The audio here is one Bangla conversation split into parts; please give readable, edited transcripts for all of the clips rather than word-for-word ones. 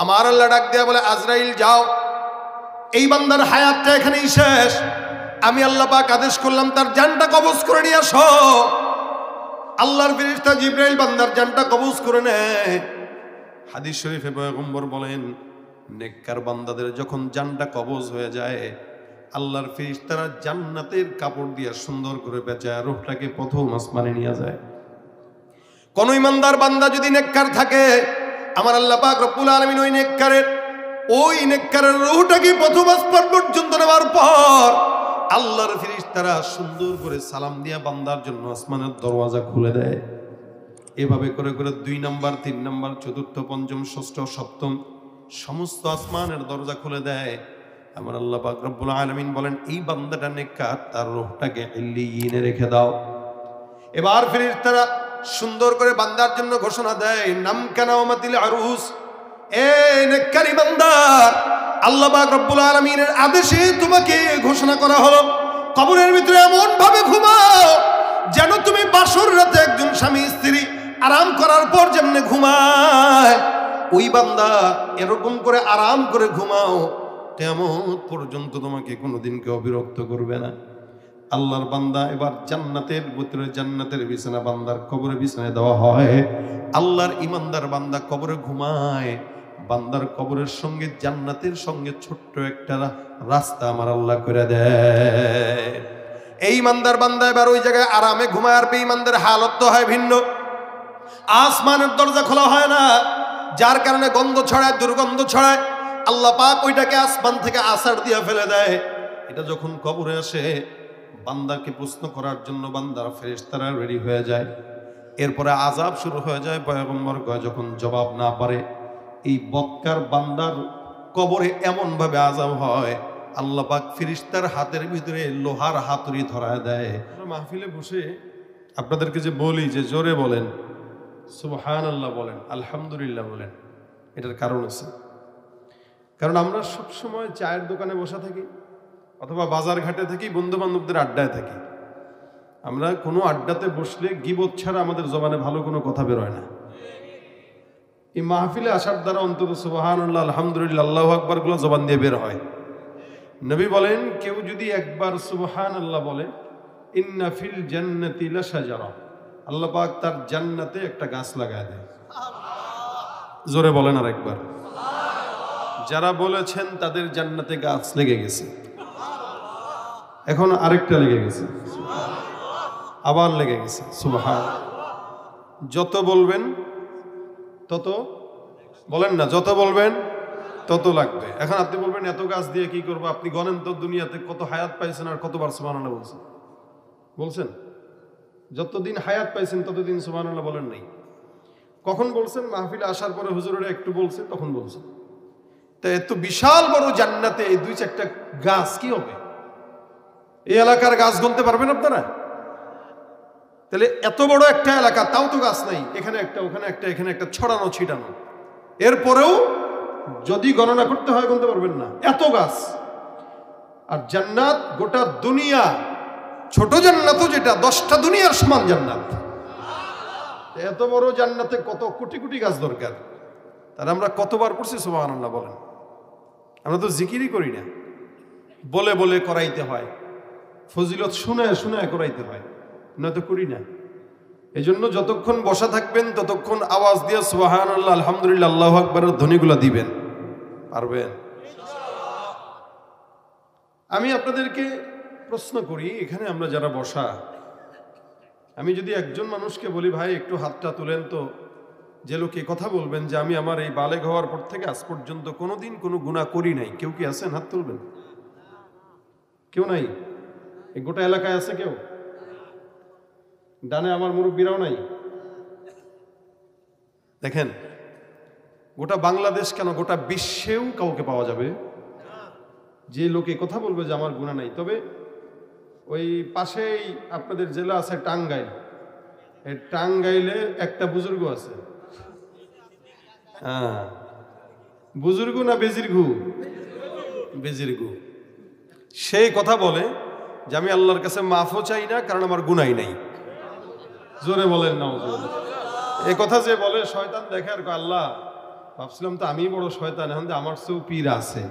আমার আল্লাহ ডাক দেয়া বলে, আজরাইল যাও, এই বান্দার হায়াতটা এখানেই শেষ। আমি আল্লাহ পাক আদেশ করলাম তার জানটা কবজ করে নিয়ে আসো। আল্লাহর ফেরেশতা জিবরাইল বান্দার জানটা কবজ করে নেয়। হাদিস শরীফে পয়গম্বর বলেন, নেককার বান্দাদের যখন জানটা কবজ হয়ে যায়, আল্লাহর ফেরেশতারা জান্নাতের কাপড় দিয়ে সুন্দর করে পেঁচায় রূহটাকে প্রথম আসমানে নিয়ে যায়। কোন ইমানদার বান্দা যদি নেককার থাকে, আমার আল্লাহ পাক রব্বুল আলামিন ওই নেককারের রূহটাকে প্রথম আসমান পর্যন্ত নেওয়ার পর আল্লাহর ফেরেশতারা সুন্দর করে সালাম দিয়া বান্দার জন্য আসমানের দরওয়াজা খুলে দেয়। এভাবে করে করে 2 নাম্বার, 3 নাম্বার, 4র্থ, 5ম, 6ষ্ঠ, 7ম সমস্ত আসমানের দরজা খুলে দেয়। আমার আল্লাহ পাক রব্বুল আলামিন বলেন, এই বান্দাটা নেককার, তার রূহটাকে ইল্লিয়িনে রেখে দাও। এবার ফেরেশতারা সুন্দর করে বান্দার জন্য ঘোষণা দেয়, নাম কানামাতিল আরুস, এ নেককারী বান্দা, আল্লাহ পাক রব্বুল আলামিনের আদেশে তোমাকে ঘোষণা করা হলো, কবরের ভিতরে এমন ভাবে ঘুমাও যেন তুমি বাসর রাতে একজন স্বামী স্ত্রী আরাম করার পর যেমনে ঘুমায়, ওই বান্দা এরকম করে আরাম করে ঘুমাও, কিয়ামত পর্যন্ত তোমাকে কোনোদিন কেউ বিরক্ত করবে না। আল্লাহর বান্দা এবার জান্নাতের ভিতরে, জান্নাতের বিছানা বান্দার কবরে বিছানায় দেওয়া হয়। আল্লাহর ইমানদার বান্দা কবরে ঘুমায়, বান্দার কবরের সঙ্গে জান্নাতের সঙ্গে ছোট্ট একটা রাস্তা আমার আল্লাহ করে দেয়। এই ইমানদার বান্দা এবার ওই জায়গায় আরামে ঘুমায়। আর বেঈমানদের হালত তো হয় ভিন্ন। আসমানের দরজা খোলা হয় না, যার কারণে গন্ধ ছড়ায়, দুর্গন্ধ ছড়ায়। আল্লাহ পাক ওইটাকে আসমান থেকে আছাড় দিয়ে ফেলে দেয়। এটা যখন কবরে আসে, বান্দাকে প্রশ্ন করার জন্য বান্দার ফেরেশতারা রেডি হয়ে যায়। এরপরে আযাব শুরু হয়ে যায়। পয়গম্বর কয়, যখন জবাব না পারে এই বক্কার বান্দার কবরে এমন ভাবে আযাব হয়, আল্লাহ পাক ফেরেশতার হাতের ভিতরে লোহার হাতুড়ি ধরায় দেয়। মাহফিলে বসে আপনাদেরকে যে বলি যে জোরে বলেন সুবহানাল্লাহ, বলেন আলহামদুলিল্লাহ বলেন, এটার কারণ আছে। কারণ আমরা সবসময় চায়ের দোকানে বসা থাকি অথবা বাজার ঘাটে থাকি, বন্ধু বান্ধবদের আড্ডায় থাকি। আমরা কোনো আড্ডাতে বসলে গীবত ছাড়া আমাদের জবানে ভালো কোনো কথা বেরোয় না। এই মাহফিলে আসার দ্বারা অন্তত সুবহানাল্লাহ, আলহামদুলিল্লাহ, আল্লাহু আকবার গুলো জবান দিয়ে বের হয়। নবী বলেন, কেউ যদি একবার সুবহানাল্লাহ বলে, ইন্না ফিল জান্নাতি লাশাজারা, আল্লাহ পাক তার জান্নাতে একটা গাছ লাগায় দেয়। জোরে বলেন আর একবার। যারা বলেছেন তাদের জান্নাতে গাছ লেগে গেছে, এখন আরেকটা লেগে গেছে, আবার লেগে গেছে। সুবহানাল্লাহ। যত বলবেন তত, বলেন না, যত বলবেন তত লাগবে। এখন আপনি বলবেন এত গাছ দিয়ে কি করবো? আপনি গণেন তো দুনিয়াতে কত হায়াত পাইছেন আর কতবার সুবহানাল্লাহ বলছেন? বলছেন? যতদিন হায়াত পাইছেন ততদিন সুবহানাল্লাহ বলেন নাই। কখন বলছেন? মাহফিলে আসার পরে হুজুরেরা একটু বলছে তখন বলছেন। তা এত বিশাল বড় জান্নাতে এই 2-4টা গাছ কি হবে? এই এলাকার গাছ গুনতে পারবেন আপনারা? তাহলে এত বড় একটা এলাকা, তাও তো গাছ নাই, এখানে একটা, ওখানে একটা, এখানে একটা, ছড়ানো ছিটানো। এরপরেও যদি গণনা করতে হয় গুনতে পারবেন না, এত গাছ। আর জান্নাত গোটা দুনিয়া, ছোট জান্নাতও যেটা 10টা দুনিয়ার সমান জান্নাত। এত বড় জান্নাতে কত কোটি কোটি গাছ দরকার। তাহলে আমরা কতবার পড়ছি সুবহানাল্লাহ বলেন? আমরা তো জিকিরই করি না, বলে বলে করাইতে হয়, ফজিলত শুনে শুনে করাইতে হয়, নয়তো করি না। এই জন্য যতক্ষণ বসা থাকবেন ততক্ষণ আওয়াজ দিয়ে সুবহানাল্লাহ, আলহামদুলিল্লাহ, আল্লাহু আকবারের ধ্বনিগুলো দিবেন। পারবেন? আমি আপনাদেরকে প্রশ্ন করি, এখানে আমরা যারা বসা, আমি যদি একজন মানুষকে বলি, ভাই একটু হাতটা তুলেন তো, যে লোকে কথা বলবেন যে আমি আমার এই বালেগ হওয়ার পর থেকে আজ পর্যন্ত কোনোদিন কোনো গুনাহ করি নাই, কেউ কি আছেন? হাত তুলবেন। কেউ নাই? এই গোটা এলাকায় আছে কেউ? ডানে আমার মুরব্বীরাও নাই? দেখেন, গোটা বাংলাদেশ কেন, গোটা বিশ্বেও কাউকে পাওয়া যাবে যে লোকে কথা বলবে যে আমার গুনাহ নাই। তবে ওই পাশেই আপনাদের জেলা আছে টাঙ্গাইল, এই টাঙ্গাইলে একটা বুজুর্গ আছে। হ্যাঁ, বুজুর্গ না বেজিরগু? বেজিরগু। সেই কথা বলে যে আমি আল্লাহর কাছে মাফও চাই না, কারণ আমার গুনাই নাই। জোরে বলেন না? এ কথা যে বলে, শয়তান দেখে আর আল্লাহ ভাবছিলাম তো আমি বড় শয়তান, এখন আমার চেয়েও পীর আছে।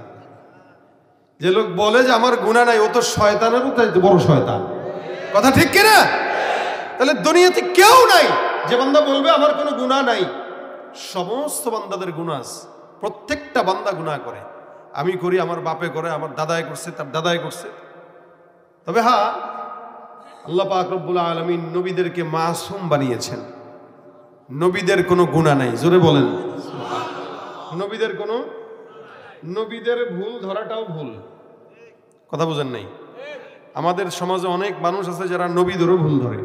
যে লোক বলে যে আমার গুনাহ নাই, ও তো শয়তানেরও চাইতে বড় শয়তান। কথা ঠিক কিনা? তাহলে দুনিয়াতে কেউ নাই যে বান্দা বলবে আমার কোনো গুনাহ নাই। সমস্ত বান্দাদের গুনাহ আছে, প্রত্যেকটা বান্দা গুনাহ করে। আমি করি, আমার বাপে করে, আমার দাদাই করছে, তার দাদাই করছে। তবে হ্যাঁ, আল্লাহ পাক রব্বুল আলামিন নবীদেরকে মাসুম বানিয়েছেন। নবীদের কোনো গুনাহ নাই, জোরে বলেন। নবীদের ভুল ধরাটাও ভুল। কথা বুঝেন নাই? আমাদের সমাজে অনেক মানুষ আছে যারা নবীদেরও ভুল ধরে।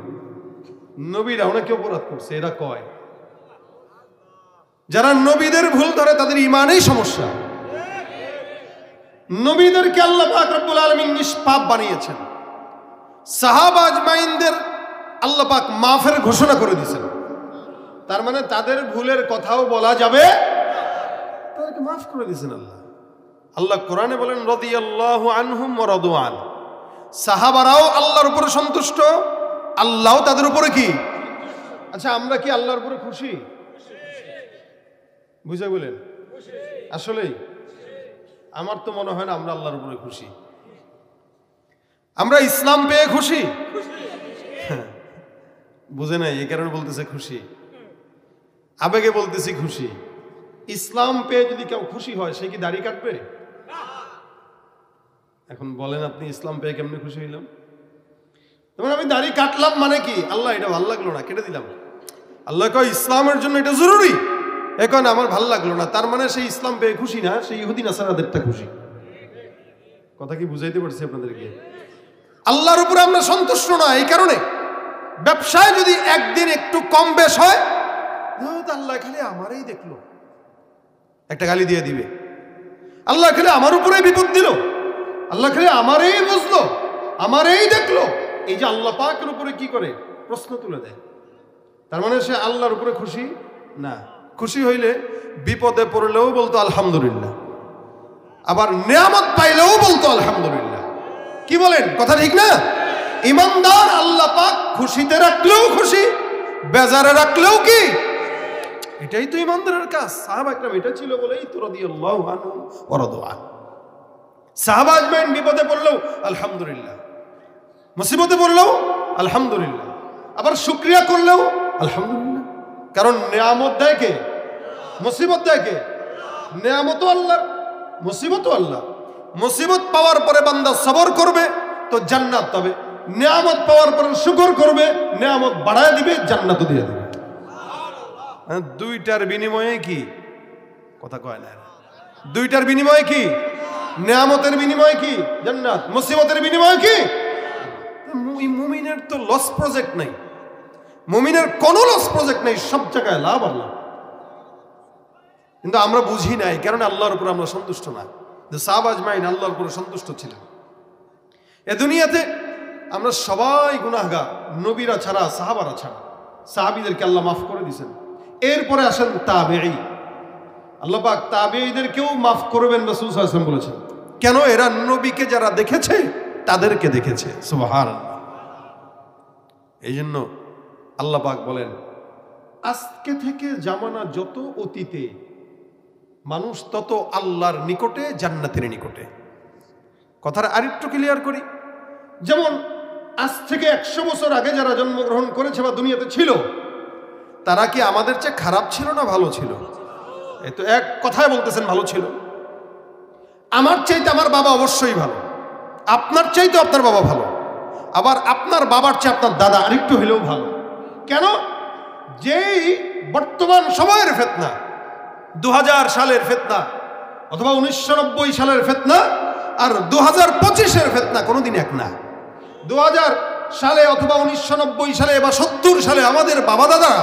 নবীরা অনেকে অপরাধ করছে এরা কয়। যারা নবীদের ভুল ধরে তাদের ঈমানেই সমস্যা। নবীদেরকে আল্লাহ পাক রব্বুল আলামিন নিষ্পাপ বানিয়েছেন। সাহাবা আজমাইনদের আল্লাহ পাক মাফের ঘোষণা করে দিয়েছেন। তার মানে তাদের ভুলের কথাও বলা যাবে, তাদেরকে মাফ করে দিয়েছেন আল্লাহ। আল্লাহ কোরআনে বলেন রাদিয়াল্লাহু আনহুম ওয়া রাদু আন। সাহাবারাও আল্লাহর উপরে সন্তুষ্ট, আল্লাহও তাদের উপরে কি? আচ্ছা, আমরা কি আল্লাহর উপরে খুশি? বুঝে বলেন। আসলেই আমার তো মনে হয় না আমরা আল্লাহর উপরে খুশি। আমরা ইসলাম পেয়ে খুশি? বুঝে নাই, এই কারণে বলতেছে খুশি। আবেগে বলতেছি খুশি। ইসলাম পেয়ে যদি কেউ খুশি হয় সে কি দাড়ি কাটবে? এখন বলেন আপনি ইসলাম পেয়ে কেমনে খুশি হইলাম? তখন আমি দাড়ি কাটলাম মানে কি? আল্লাহ এটা ভালো লাগলো না, কেটে দিলাম। আল্লাহ কয় ইসলামের জন্য এটা জরুরি, এখন আমার ভালো লাগলো না, তার মানে সেই ইসলাম পেয়ে খুশি না, সেই ইহুদি নাসারাদেরটা খুশি। কথা কি বুঝাইতে পারছি আপনাদেরকে? আল্লাহর উপরে আমরা সন্তুষ্ট না, এই কারণে ব্যবসায় যদি একদিন একটু কম বেশ হয়, আল্লাহ খালি আমারই দেখলো, একটা গালি দিয়ে দিবে। আল্লাহ খালি আমার উপরে বিপদ দিল, আল্লাহ খালি আমারই বুঝলো, আমারই দেখলো। এই যে আল্লাহ পাকের উপরে কি করে প্রশ্ন তুলে দেয়, তার মানে সে আল্লাহর উপরে খুশি না। খুশি হইলে বিপদে পড়লেও বলতো আলহামদুলিল্লাহ, আবার নিয়ামত পাইলেও বলতো আলহামদুলিল্লাহ। কি বলেন? কথা ঠিক না? ইমানদার আল্লাহ পাক খুশিতে রাখলেও খুশি, বেজারে রাখলেও কি? এটাই তো ইমানদারের কাজ। সাহাবা একরাম এটা ছিল বলেই তো রাদিয়াল্লাহু আনহু ওয়া রাদু আন। সাহাবা আজমাইন বিপদে পড়লেও আলহামদুলিল্লাহ, মুসিবতে পড়লেও আলহামদুলিল্লাহ, আবার শুকরিয়া করলেও আলহামদুলিল্লাহ। কারণ নিয়ামত দেয় কে? মুসিবত দেয় কে? নিয়ামতও আল্লাহ, মুসিবতও আল্লাহ। মুসিবত পাওয়ার পরে বান্দা সবর করবে তো জান্নাত পাবে, নিয়ামত পাওয়ার পরে শুকর করবে, নিয়ামত বাড়ায় দিবে, জান্নাতও দিয়ে দিবে। দুইটার বিনিময়ে কি? কথা কয় না। দুইটার বিনিময়ে কি? নিয়ামতের বিনিময়ে কি? জান্নাত। মুসিবতের বিনিময়ে কি? মুমিনের তো লস প্রজেক্ট নাই, মুমিনের কোনো লস প্রজেক্ট নাই, সব জায়গায় লাভ আল্লাহ। কিন্তু আমরা বুঝি নাই, কারণ আল্লাহর উপর আমরা সন্তুষ্ট না। যে সাহাবা আজমাইন আল্লাহর উপর সন্তুষ্ট ছিলেন। এ দুনিয়াতে আমরা সবাই গুনাহগার, নবীরা ছাড়া, সাহাবারা ছাড়া। সাহাবীদেরকে আল্লাহ মাফ করে দিয়েছেন। এরপরে আসেন তাবেঈ। আল্লাহ পাক তাবেঈদেরকেও মাফ করবেন, রাসূল সাল্লাল্লাহু আলাইহি ওয়াসাল্লাম বলেছেন। কেন? এরা নবীকে যারা দেখেছে তাদেরকে দেখেছে। সুবহানাল্লাহ। এই জন্য আল্লাহ পাক বলেন আজকে থেকে জামানা যত অতীতে, মানুষ তত আল্লাহর নিকটে, জান্নাতের নিকটে। কথাটা আরেকটু ক্লিয়ার করি। যেমন আজ থেকে 100 বছর আগে যারা জন্মগ্রহণ করেছে বা দুনিয়াতে ছিল, তারা কি আমাদের চেয়ে খারাপ ছিল না ভালো ছিল? এই তো এক কথায় বলতেছেন ভালো ছিল। আমার চাইতে আমার বাবা অবশ্যই ভালো, আপনার চাইতে আপনার বাবা ভালো, আবার আপনার বাবার চেয়ে আপনার দাদা আরেকটু হইলেও ভালো। কেন? যেই বর্তমান সময়ের ফিতনা, 2000 সালের ফিতনা অথবা 1990 সালের ফিতনা আর 2025-এর ফিতনা কোনোদিন এক না। 2000 সালে অথবা 1990 সালে বা 70 সালে আমাদের বাবা দাদা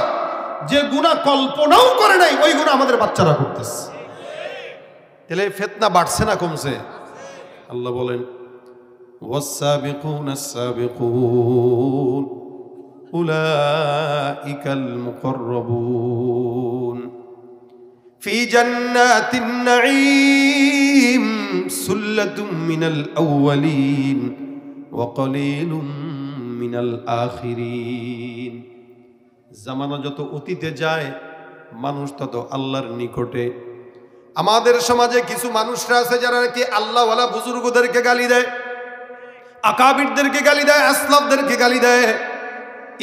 যে গুনাহ কল্পনাও করে নাই, ওই গুনাহ আমাদের বাচ্চারা করতেছে। তাহলে ফিতনা বাড়ছে না কমছে? আল্লাহ বলেন ওয়াস-সাবিকুনাস সাবিকুন উলাইকাল মুকাররাবুন ফি জান্নাতিন নাঈম সুল্লাতুম মিনাল আউয়ালিন ওয়া কালিলুম মিনাল আখিরিন। জামানা যত অতীতে যায় মানুষ তত আল্লাহর নিকটে, আমাদের সমাজে কিছু মানুষরা আছে যারা নাকি আল্লাহওয়ালা বুজুর্গদেরকে গালি দেয়, আকাবিরদেরকে গালি দেয়, আসলাফদেরকে গালি দেয়।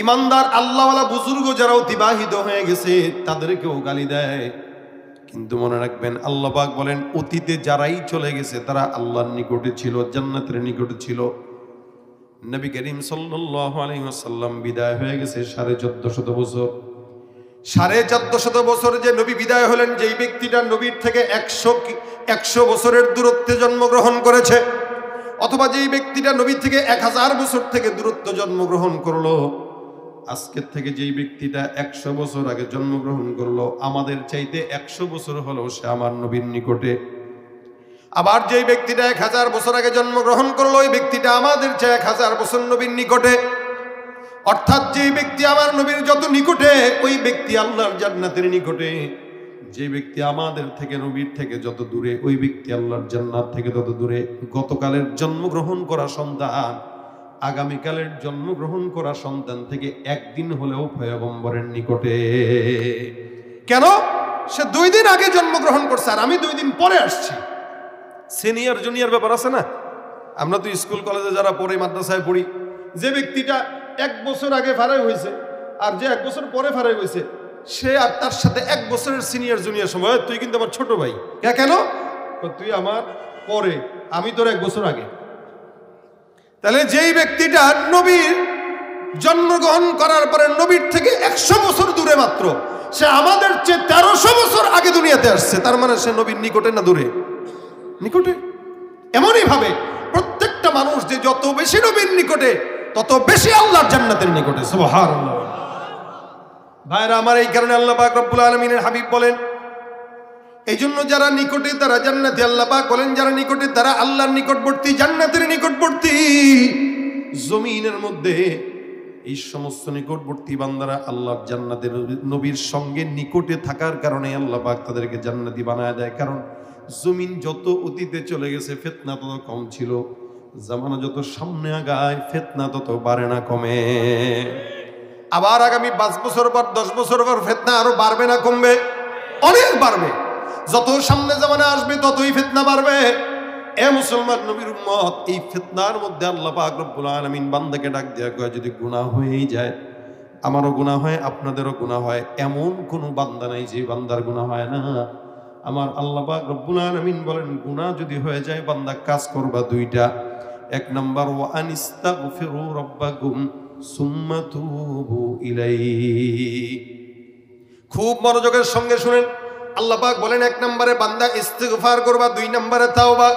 ইমানদার আল্লাহওয়ালা বুজুর্গ যারা অতিবাহিত হয়ে গেছে তাদেরকেও গালি দেয়। কিন্তু মনে রাখবেন, আল্লাহ পাক বলেন অতীতে যারাই চলে গেছে তারা আল্লাহর নিকটে ছিল, জান্নাতের নিকটে ছিল। নবী করিম সাল্লাল্লাহু আলাইহি ওয়াসাল্লাম বিদায় হয়ে গেছে 1450 বছর। 1450 বছর যে নবী বিদায় হলেন, যেই ব্যক্তিটা নবীর থেকে 100 বছরের দূরত্বে জন্মগ্রহণ করেছে, অথবা যেই ব্যক্তিটা নবী থেকে 1000 বছর থেকে দূরত্ব জন্মগ্রহণ করলো, আজকের থেকে যেই ব্যক্তিটা 100 বছর আগে জন্মগ্রহণ করলো, আমাদের চাইতে 100 বছর হলো সে আমার নবীর নিকটে। আবার যেই ব্যক্তিটা 1000 বছর আগে জন্মগ্রহণ করলো, ওই ব্যক্তিটা আমাদের চেয়ে 1000 বছর নবীর নিকটে। অর্থাৎ যেই ব্যক্তি আমার নবীর যত নিকটে, ওই ব্যক্তি আল্লাহর জান্নাতের নিকটে। যে ব্যক্তি আমাদের থেকে নবীর থেকে যত দূরে, ওই ব্যক্তি আল্লাহর জান্নাত থেকে তত দূরে। গতকালের জন্মগ্রহণ করা সন্তান আগামীকালের জন্মগ্রহণ করা সন্তান থেকে একদিন হলেও পয়গম্বরের নিকটে। কেন? সে 2 দিন আগে জন্মগ্রহণ করছে আর আমি 2 দিন পরে আসছি। সিনিয়র জুনিয়র ব্যাপার আছে না? আমরা তো স্কুল কলেজে যারা পড়ি, মাদ্রাসায় পড়ি, যে ব্যক্তিটা 1 বছর আগে ফারাই হয়েছে আর যে 1 বছর পরে ফারাই হয়েছে, সে আর তার সাথে 1 বছরের সিনিয়র জুনিয়র সময়, তুই কিন্তু আমার ছোট ভাই। কেন? তুই আমার পরে, আমি তোর 1 বছর আগে। তাহলে যেই ব্যক্তিটা নবীর জন্মগ্রহণ করার পরে নবীর থেকে 100 বছর দূরে মাত্র, সে আমাদের চেয়ে 1300 বছর আগে দুনিয়াতে আসছে। তার মানে সে নবীর নিকটে না দূরে? নিকটে। এমনই ভাবে প্রত্যেকটা মানুষ যে যত বেশি নবীর নিকটে, তত বেশি আল্লাহর জান্নাতের নিকটে। সুবহানাল্লাহ। ভাইরা আমার, এই কারণে আল্লাহ পাক রব্বুল আলামিনের হাবিব বলেন, এই জন্য যারা নিকটে তারা জান্নাতি। আল্লাহ পাক বলেন যারা নিকটে তারা আল্লাহর নিকটবর্তী, জান্নাতের নিকটবর্তী। জমিনের মধ্যে এই সমস্ত নিকটবর্তী বান্দারা আল্লাহর জান্নাতের নবীর সঙ্গে নিকটে থাকার কারণে আল্লাহ পাক তাদেরকে জান্নাতি বানায় দেয়। কারণ জমিন যত অতীতে চলে গেছে, ফিতনা তত কম ছিল। জামানা যত সামনে আগায়, ফিতনা তত বাড়ে না, কমে। আবার আগামী 5 বছর পর, 10 বছর পর ফিতনা আরো বাড়বে না কমবে? অনেক বাড়বে। যত সামনে জামানা আসবে ততই ফিতনা বাড়বে। এ মুসলমান নবীর উম্মত, এই ফিতনার মধ্যে আল্লাহ পাক রব্বুল আলামিন বান্দাকে ডাক দেয়া কয়, যদি গুনাহ হয়েই যায়, আমারও গুনাহ হয়, আপনাদেরও গুনাহ হয়, এমন কোন বান্দা নাই যে বান্দার গুনাহ হয় না। আমার আল্লাহ পাক রব্বুল আলামিন বলেন, গুনাহ যদি হয়ে যায় বান্দা কাজ করবা 2টা। 1 নাম্বার, ওয়া আনিস্তাগফিরু রাব্বাকুম সুম্মা তুবু ইলাইহি। খুব মনোযোগের সঙ্গে শুনেন। আল্লাহ পাক বলেন 1 নম্বরে বান্দা ইস্তিগফার করবা, 2 নম্বরে তাওবা।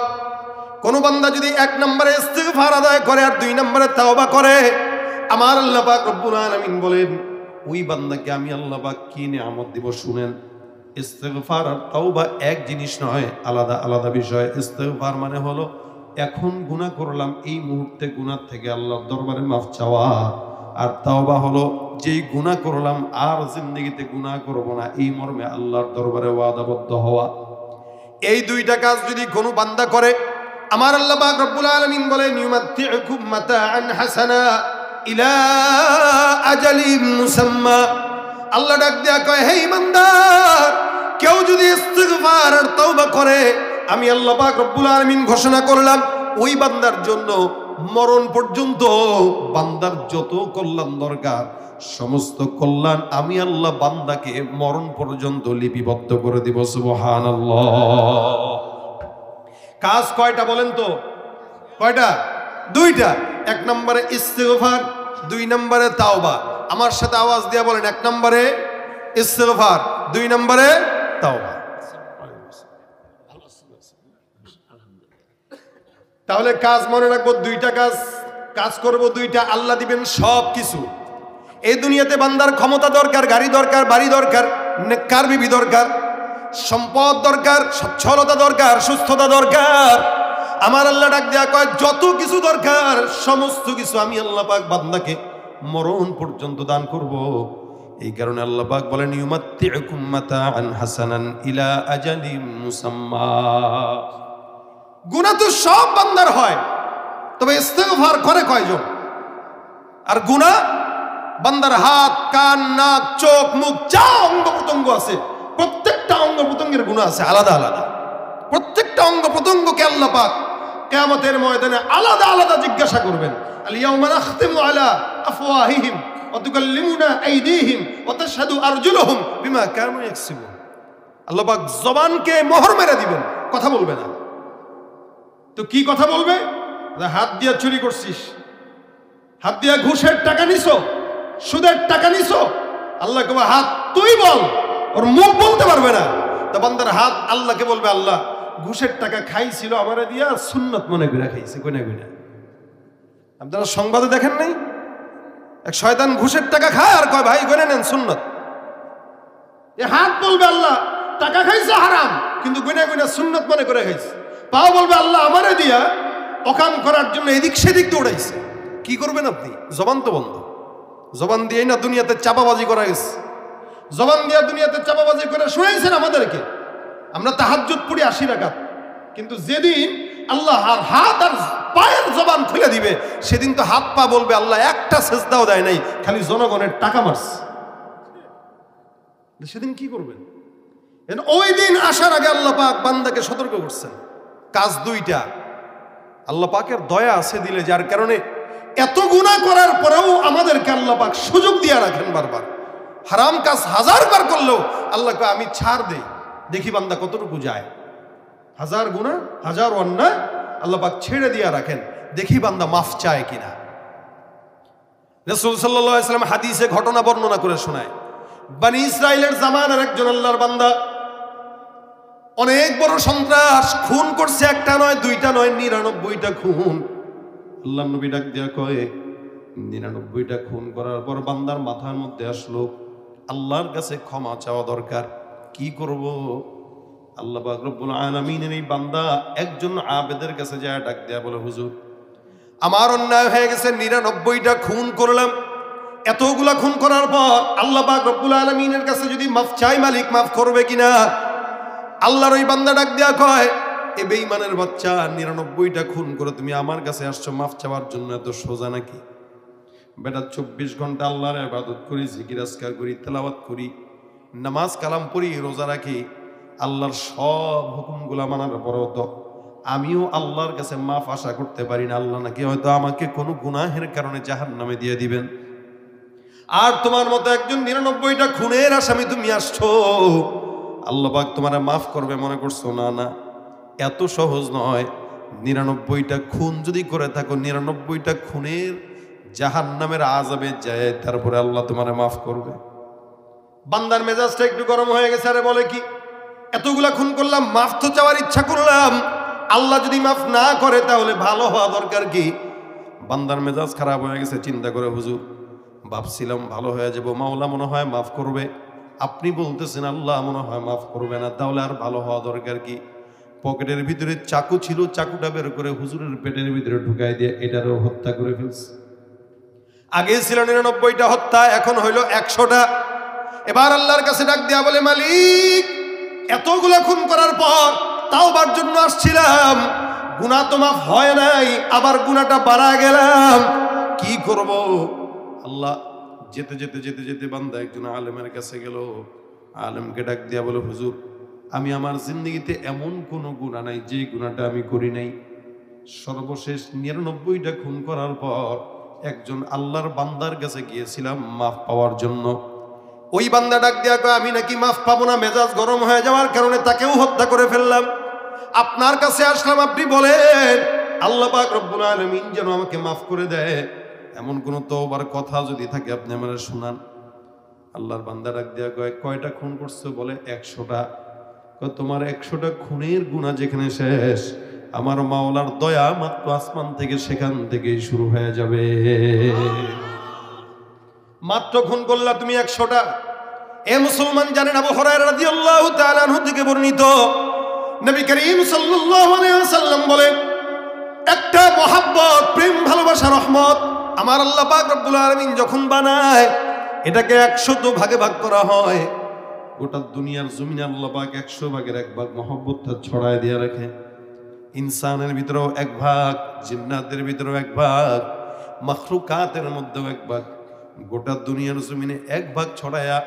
কোন বান্দা যদি 1 নম্বরে ইস্তিগফার আদায় করে আর 2 নম্বরে তাওবা করে, আমার আল্লাহ পাক রব্বুল আলামিন বলেন ওই বান্দাকে আমি আল্লাহ পাক কি নিয়ামত দিব শুনেন। ইস্তিগফার আর তাওবা এক জিনিস নয়, আলাদা আলাদা বিষয়। ইস্তিগফার মানে হলো এখন গুনাহ করলাম, এই মুহূর্তে গুনাহ থেকে আল্লাহর দরবারে মাফ চাওয়া। আর তাওবা হলো যেই গুনাহ করলাম আর জিন্দেগিতে গুনাহ করব না, এই মর্মে আল্লাহর দরবারে ওয়াদাবদ্ধ হওয়া। এই 2টা কাজ যদি কোনো বান্দা করে, আমার আল্লাহ পাক রব্বুল আলামিন বলেন ইউমাত্তিউকুম মাতাআন হাসানা ইলা আজালিন মুসাম্মা। আল্লাহ ডাক দেয়া কয়, হে ইমানদার, কেউ যদি ইস্তিগফার আর তাওবা করে, আমি আল্লাহ পাক রব্বুল আলামিন ঘোষণা করলাম ওই বান্দার জন্য মরণ পর্যন্ত বান্দার যত কল্যাণ দরকার, সমস্ত কল্যাণ আমি আল্লাহ বান্দাকে মরণ পর্যন্ত লিপিবদ্ধ করে দিব। সুবহানাল্লাহ। কাজ কয়টা বলেন তো? কয়টা? 2টা। 1 নম্বরে ইস্তিগফার, 2 নম্বরে তাওবা। আমার সাথে আওয়াজ দিয়ে বলেন, 1 নম্বরে ইস্তিগফার, 2 নম্বরে তাওবা। তাহলে কাজ মনে রাখবো 2টা কাজ। কাজ করব 2টা, আল্লাহ দিবেন সব কিছু। এই দুনিয়াতে বান্দার ক্ষমতা দরকার, গাড়ি দরকার, বাড়ি দরকার, নেককার বিবি দরকার, সম্পদ দরকার, সচ্ছলতা দরকার, সুস্থতা দরকার। আমার আল্লাহ ডাক দেয়া কয় যত কিছু দরকার সমস্ত কিছু আমি আল্লাহ পাক বান্দাকে মরণ পর্যন্ত দান করব। এই কারণে আল্লাহ পাক বলেন ইউমাত্তিউকুম মাতাআন হাসানান ইলা আজালিম মুসাম্মা। গুনাহ তো সব বান্দার হয়, তবে ইস্তিগফার করে কয়জন? আর গুনাহ বান্দার হাত, কান, নাক, চোখ, মুখ, যা অঙ্গ প্রত্যঙ্গ আছে প্রত্যেকটা অঙ্গ প্রত্যঙ্গ অঙ্গের গুনাহ আছে আলাদা আলাদা। প্রত্যেকটা অঙ্গ প্রত্যঙ্গকে আল্লাহ পাক কিয়ামতের ময়দানে আলাদা আলাদা জিজ্ঞাসা করবেন। আল ইয়াউমা নাখতিমু আলা আফওয়াহিহিম ওয়া তুকাল্লিমুনা আইদিহিম ওয়া তাশহাদু আরজুলুহুম বিমা কানু ইয়াকসিবুন। আল্লাহ পাক জবানকে মোহর মেরে দিবেন, কথা বলবে না। তো কি কথা বলবে? হাত দিয়ে চুরি করছিস, হাত দিয়ে ঘুষের টাকা নিছো, সুদের টাকা নিছো। আল্লাহ কে হাত তুই বল, ওর মুখ বলতে পারবে না। তো বান্দার হাত আল্লাহকে বলবে, আল্লাহ ঘুষের টাকা খাইছিল আমারে দিয়া, সুন্নত মনে করে খাইছে, কইনা কইনা। আপনারা সংবাদে দেখেন নাই, এক শয়তান ঘুষের টাকা খায় আর কয় ভাই গনে নেন সুন্নত। এ হাত বলবে আল্লাহ টাকা খাইছে হারাম, কিন্তু গুনা গুনা সুন্নত মনে করে খাইছে। পাও বলবে আল্লাহ আমারে দিয়া অকাম করার জন্য এদিক সেদিক দৌড়াইছে। কি করবেন আপনি? জবান তো বন্ধ। জবান দিয়েই না দুনিয়াতে চাপাবাজি করা গেছে। জবান দিয়ে দুনিয়াতে চাপাবাজি করে শুনাইছেন আমাদেরকে। আমরা তাহাজ্জুদ পড়ি 80 রাকাত, কিন্তু যেদিন আল্লাহ আর হাত আর পায়ের জবান খুলে দিবে, সেদিন তো হাত পা বলবে আল্লাহ একটা সেজদাও দেয় নাই, খালি জনগণের টাকা মারছে। সেদিন কি করবেন? ওই দিন আসার আগে আল্লাহ পাক বান্দাকে সতর্ক করছেন। কাজ দুইটা, আল্লাহ পাকের দয়া আছে দিলে, যার কারণে এত গুনাহ করার পরেও আমাদেরকে আল্লাহ পাক সুযোগ দিয়ে রাখেন বারবার। হারাম কাজ 1000 বার করলেও আল্লাহকে আমি ছাড় দেই, দেখি বান্দা কতটুকু যায়। 1000 গুনাহ 1000 অন্যায় আল্লাহ পাক ছেড়ে দিয়ে রাখেন, দেখি বান্দা মাফ চায় কিনা। রাসূল সাল্লাল্লাহু আলাইহি ওয়াসাল্লাম হাদিসে ঘটনা বর্ণনা করে শোনায়, বনি ইসরাইলের জামানার একজন আল্লাহর বান্দা অনেক বড় সন্ত্রাস, খুন করছে, একটা নয় দুইটা নয় 99টা খুন। আল্লাহর নবী ডাক দিয়া কয়, 99টা খুন করার পর বান্দার মাথার মধ্যে আসলো আল্লাহর কাছে ক্ষমা চাওয়া দরকার। কি করব? আল্লাহ পাক রব্বুল আলামিনের এই বান্দা একজন আবেদের কাছে যায়, ডাক দেয়া বলে, হুজুর আমার অন্যায় হয়ে গেছে, 99টা খুন করলাম। এতগুলা খুন করার পর আল্লাহ পাক রব্বুল আলামিনের কাছে যদি মাফ চাই, মালিক মাফ করবে কিনা? আল্লাহর ওই বান্দা ডাক দেয়া কয়, এ বেঈমানের বাচ্চা, 99টা খুন করে তুমি আমার কাছে আসছো মাফ চাওয়ার জন্য, এত সোজা নাকি? বেটা 24 ঘন্টা আল্লাহর ইবাদত করি, জিকির আজকার করি, তেলাওয়াত করি, নামাজ কালাম পড়ি, রোজা রাখি, আল্লাহর সব হুকুমগুলা মানার পরও তো আমিও আল্লাহর কাছে মাফ আশা করতে পারি না। আল্লাহ নাকি হয়তো আমাকে কোনো গুনাহের কারণে জাহান্নামে দিয়ে দিবেন। আর তোমার মতো একজন 99টা খুনের আসামি তুমি আসছো, আল্লাহ পাক তোমারে মাফ করবে মনে করছো? না না, এত সহজ নয়। 99টা খুন যদি করে থাকো, 99টা খুনের জাহান্নামের আযাবে যায়, তারপরে আল্লাহ তোমারে মাফ করবে। বান্দার মেজাজটা একটু গরম হয়ে গেছে। আরে বলে কি, এতগুলা খুন করলাম, মাফ তো চাওয়ার ইচ্ছা করলাম, আল্লাহ যদি মাফ না করে তাহলে ভালো হওয়া দরকার কি? বান্দার মেজাজ খারাপ হয়ে গেছে, চিন্তা করে, হুজুর ভাবছিলাম ভালো হয়ে যাব, মাওলা মনে হয় মাফ করবে, আপনি বলতেছেন আল্লাহ মনে হয় মাফ করবে না, তাহলে আর ভালো হওয়া দরকার কি? পকেটের ভিতরে চাকু ছিল, চাকুটা বের করে হুজুরের পেটের ভিতরে ঢুকাই দিয়ে এটারও হত্যা করে ফেলছে। আগে ছিল 99টা হত্যা, এখন হইল 100টা। এবার আল্লাহর কাছে ডাক দেয়া বলে, মালিক এতগুলা খুন করার পর তাওবার জন্য আসছিলাম, গুনাহ তো মাফ হয় নাই, আবার গুনাহটা বাড়া গেলাম, কি করব? আল্লাহ যেতে যেতে যেতে যেতে বান্দা একজন আলেমের কাছে গেল। আলেমকে ডাক দিয়া বলে, হুজুর আমি আমার জিন্দগিতে এমন কোনো গুনাহ নাই যে গুনাহটা আমি করি নাই। সর্বশেষ 99টা খুন করার পর একজন আল্লাহর বান্দার কাছে গিয়েছিলাম মাফ পাওয়ার জন্য। ওই বান্দা ডাক দিয়া কয়, আমি নাকি মাফ পাবো না, মেজাজ গরম হয়ে যাওয়ার কারণে তাকেও হত্যা করে ফেললাম। আপনার কাছে আসলাম, আপনি বলেন আল্লাহ পাক রব্বুল আলামিন যেন আমাকে মাফ করে দেয়। এমন কোন তওবার কথা যদি থাকে আপনি আমারে শুনান। আল্লাহর বান্দা ডাক দিয়া কয়, কয়টা খুন করছো? বলে 100টা। তোমার 100টা খুনের গুনাহ যেখানে শেষ, আমার মাওলার দয়া মাত্র আসমান থেকে সেখান থেকেই শুরু হয়ে যাবে। মাত্র খুন করলা তুমি 100টা। এ মুসলমান জানেন, আবু হুরায়রা রাদিয়াল্লাহু তাআলা আনহু থেকে বর্ণিত, নবী করিম সাল্লাল্লাহু আলাইহি ওয়াসাল্লাম বলেন, একটা মহব্বত, প্রেম, ভালোবাসা, রহমত আমার আল্লাহ পাক রব্বুল আলামিন যখন বানায়, এটাকে 100 ভাগে ভাগ করা হয়। গোটা দুনিয়ার জমিনে আল্লাহ পাক 100 ভাগের 1 ভাগ মহব্বতটা ছড়ায় দিয়ে রাখে। ইনসানের ভিতরেও 1 ভাগ, জিন্নাতের ভিতরেও 1 ভাগ, মাখলুকাতের মধ্যেও 1 ভাগ। গোটা দুনিয়ার জমিনে 1 ভাগ ছড়ায়া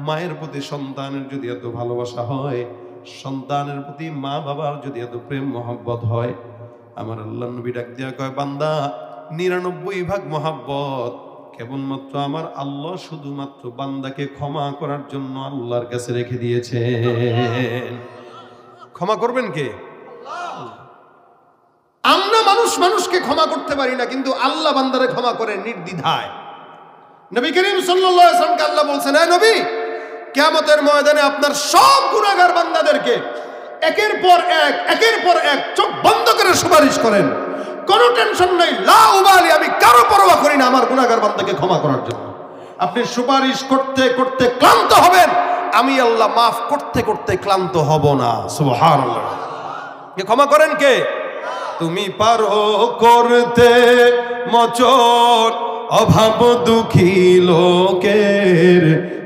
মায়ের প্রতি সন্তানের যদি এত ভালোবাসা হয়, সন্তানের প্রতি মা বাবার যদি এত প্রেম মহব্বত হয়, আমার আল্লাহ নবী ডাক দিয়া কয়, বান্দা 99 ভাগ মহব্বত কেবলমাত্র আমার আল্লাহ শুধুমাত্র বান্দাকে ক্ষমা করার জন্য আল্লাহর কাছে রেখে দিয়েছেন। ক্ষমা করবেন কে? আমরা মানুষকে ক্ষমা করতে পারি না, কিন্তু আল্লাহ বান্দারে ক্ষমা করে নির্দ্বিধায়। নবী করিম সাল্লাল্লাহু আলাইহি ওয়াসাল্লামকে আল্লাহ বলছেন, হে নবী, কিয়ামতের ময়দানে আপনার সব গুনাহগার বান্দাদেরকে একের পর এক চোখ বন্ধ করে সুপারিশ করেন, কোনো টেনশন নাই, লা উবালি, আমি কারো পরোয়া করি না আমার গুনাহগার বান্দাকে ক্ষমা করার জন্য। আপনি সুপারিশ করতে করতে ক্লান্ত হবেন, আমি আল্লাহ মাফ করতে করতে ক্লান্ত হব না। সুবহানাল্লাহ। ক্ষমা করেন কে? তুমি পারো করতে মোচন অভাব দুঃখী লোকের,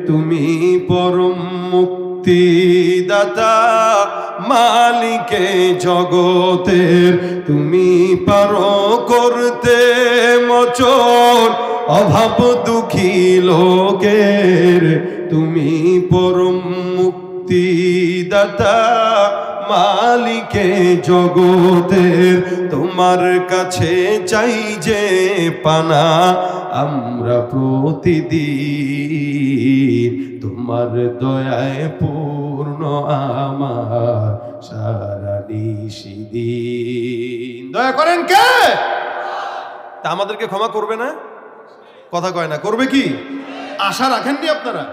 তুমি পরম মুক্তিদাতা মালিকে জগতের, তুমি পারো করতে মোচন অভাব দুঃখী লোকের, তুমি পরম মুক্তিদাতা মালিকে জগতের, তোমার কাছে চাই যে পানা আমরা প্রতিদিন, তোমার দয়ায় পূর্ণ আমার সারা নিশিদিন। দয়া করেন কে? তা আমাদেরকে ক্ষমা করবে না? কথা কয় না, করবে কি? আশা রাখেননি আপনারা?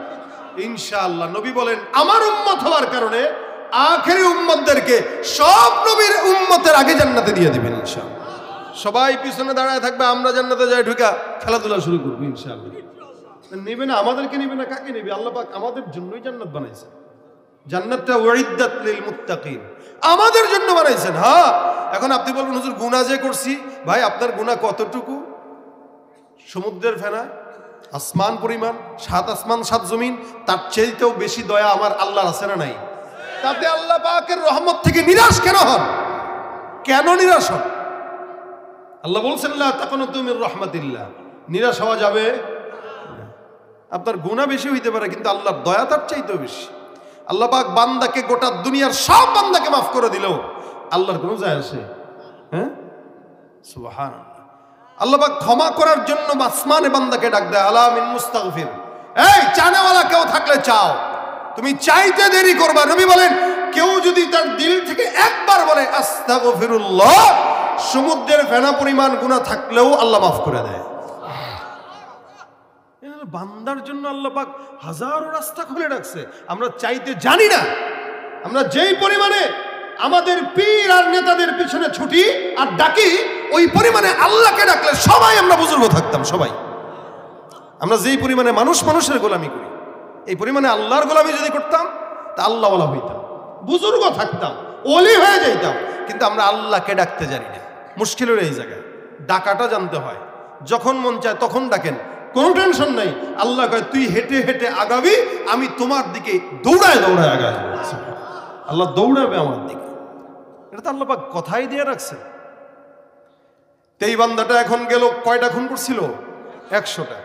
ইনশাআল্লাহ। নবী বলেন, আমার উম্মত হওয়ার কারণে আখেরি উম্মতদেরকে সব নবীর উম্মতের আগে জান্নাতে দিয়ে দিবেন ইনশাআল্লাহ। সবাই পিছনে দাঁড়ায় থাকবে, আমরা জান্নাতে যাই ঢুকা খেলাধুলা শুরু করবো ইনশাআল্লাহ। নেবে না, আমাদেরকে নেবে না, কাকে নেবে? আল্লাহ পাক আমাদের জন্যই জান্নাত বানাইছেন। জান্নাতটা উইদ্দাত লিল মুত্তাকিন, আমাদের জন্য বানাইছেন। হ্যাঁ, এখন আপনি বলবেন, হুজুর গুনাহ যে করছি, ভাই আপনার গুনাহ কতটুকু? সমুদ্রের ফেনা, আসমান পরিমাণ, 7 আসমান 7 জমিন, তার চেয়েও বেশি দয়া আমার আল্লাহর আছে না নাই? তাতে আল্লাহ পাকের রহমত থেকে নিরাশ কেন হন? কেন নিরাশ হন? আল্লাহ বলছেন, লা তাকুনতু মির রাহমাতিল্লাহ। নিরাশ হওয়া যাবে? আপনার গুনাহ বেশি হইতে পারে, কিন্তু আল্লাহর দয়া তার চাইতেও বেশি। আল্লাহ পাক বান্দাকে, গোটা দুনিয়ার সব বান্দাকে মাফ করে দিলেও আল্লাহর কোনো যায় আসে? হ্যাঁ, সুবহানাল্লাহ। আল্লাহ পাক ক্ষমা করার জন্য আসমানে বান্দাকে ডাক দেয়, আলা মিন মুস্তাগফির। এই চানেওয়ালা কেউ থাকলে চাও, তুমি চাইতে দেরি করবা। নবী বলেন, কেউ যদি তার দিল থেকে একবার বলে আস্তাগফিরুল্লাহ, সমুদ্রের ফেনা পরিমাণ গুনাহ থাকলেও আল্লাহ মাফ করে দেয়। বান্দার জন্য আল্লাহ পাক হাজারো রাস্তা খুলে রাখছে, আমরা চাইতে জানি না। আমরা যেই পরিমাণে আমাদের পীর আর নেতাদের পিছনে ছুটি আর ডাকি, ওই পরিমাণে আল্লাহকে ডাকলে সবাই আমরা বুজুর্গ থাকতাম। সবাই আমরা যেই পরিমাণে মানুষের গোলামি করি, এই পরিমাণে আল্লাহর গোলামি যদি করতাম, তা আল্লাহওয়ালা হইতাম, বুজুর্গ থাকতাম, ওলি হয়ে যাইতাম। কিন্তু আমরা আল্লাহকে ডাকতে জানি না। মুশকিলের এই জায়গায় ডাকাটা জানতে হয়। যখন মন চায় তখন ডাকেন, কোনো টেনশন নাই। আল্লাহ কয়, তুই হেঁটে হেঁটে আগাবি, আমি তোমার দিকে দৌড়ায় দৌড়ায় আগাবো। আল্লাহ দৌড়াবে আমার দিকে। এটা তো আল্লাহ পাক কথাই দিয়ে রাখছে। এই বান্দাটা এখন গেল, কয়টা খুন করছিল? 100টা।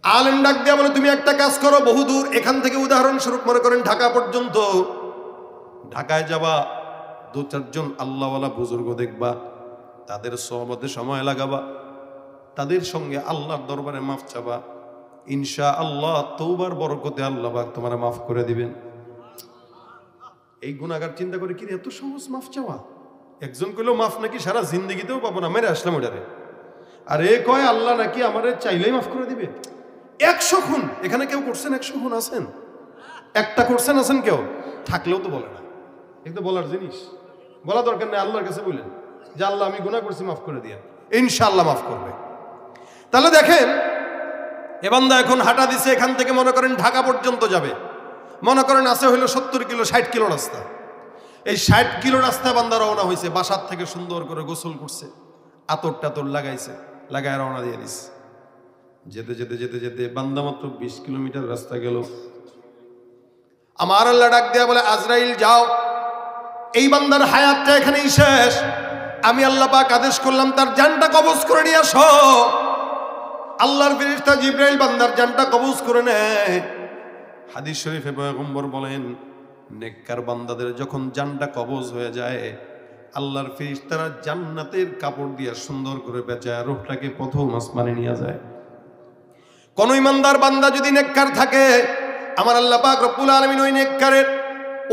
আলেম ডাক দিয়া বলে, তুমি একটা কাজ করো, বহুদূর এখান থেকে, উদাহরণস্বরূপ মনে করেন ঢাকা পর্যন্ত, ঢাকায় যাবা, 2-4 জন আল্লাহওয়ালা বুজুর্গ দেখবা, তাদের সোহবতে সময় লাগাবা, তাদের সঙ্গে আল্লাহর দরবারে মাফ চাবা। ইনশাআল্লাহ তওবার বরকতে আল্লাহ পাক তোমার মাফ করে দিবেন। এই গুনাহগার চিন্তা করে, কি এত সহজ মাফ চাওয়া? একজন কইলো মাফ নাকি সারা জিন্দেগিতেও পাবো না, মেরে আসলাম ওটারে। আর এ কয় আল্লাহ নাকি আমারে চাইলেই মাফ করে দিবে। 100 খুন এখানে কেউ করছেন? 100 খুন আছেন? একটা করছেন আছেন কেউ? থাকলেও তো বলে না। এটা বলার জিনিস, বলা দরকার নেই। আল্লাহর কাছে বললেন যে আল্লাহ আমি গুনাহ করছি, মাফ করে দিয়েন, ইনশাআল্লাহ মাফ করবে। তাহলে দেখেন, এ বান্দা এখন হাঁটা দিছে, এখান থেকে মনে করেন ঢাকা পর্যন্ত যাবে, মনে করেন আছে হইলো 70 কিলো 60 কিলো রাস্তা। এই 60 কিলো রাস্তা বান্দা রওনা হয়েছে, বাসার থেকে সুন্দর করে গোসল করছে, আতর টাতর লাগাইছে, লাগায় রওনা দিয়ে দিছে। যেতে যেতে যেতে যেতে বান্দা মাত্র 20 কিলোমিটার রাস্তা গেল। আমার আল্লাহ ডাক দেয়া বলে, আজরাইল যাও, এই বান্দার হায়াতটা এখানেই শেষ। আমি আল্লাহ পাক আদেশ করলাম তার জানটা কবজ করে নিয়ে আসো। আল্লাহর ফেরেশতা জিবরাইল বান্দার জানটা কবজ করে নেয়। হাদিস শরীফে পয়গম্বর বলেন, নেককার বান্দাদের যখন জানটা কবজ হয়ে যায়, আল্লাহর ফেরেশতারা জান্নাতের কাপড় দিয়ে সুন্দর করে পেঁচায় রূহটাকে প্রথম আসমানে নিয়ে যায়। কোন ইমানদার বান্দা যদি নেককার থাকে, আমার আল্লাহ পাক রব্বুল আলামিন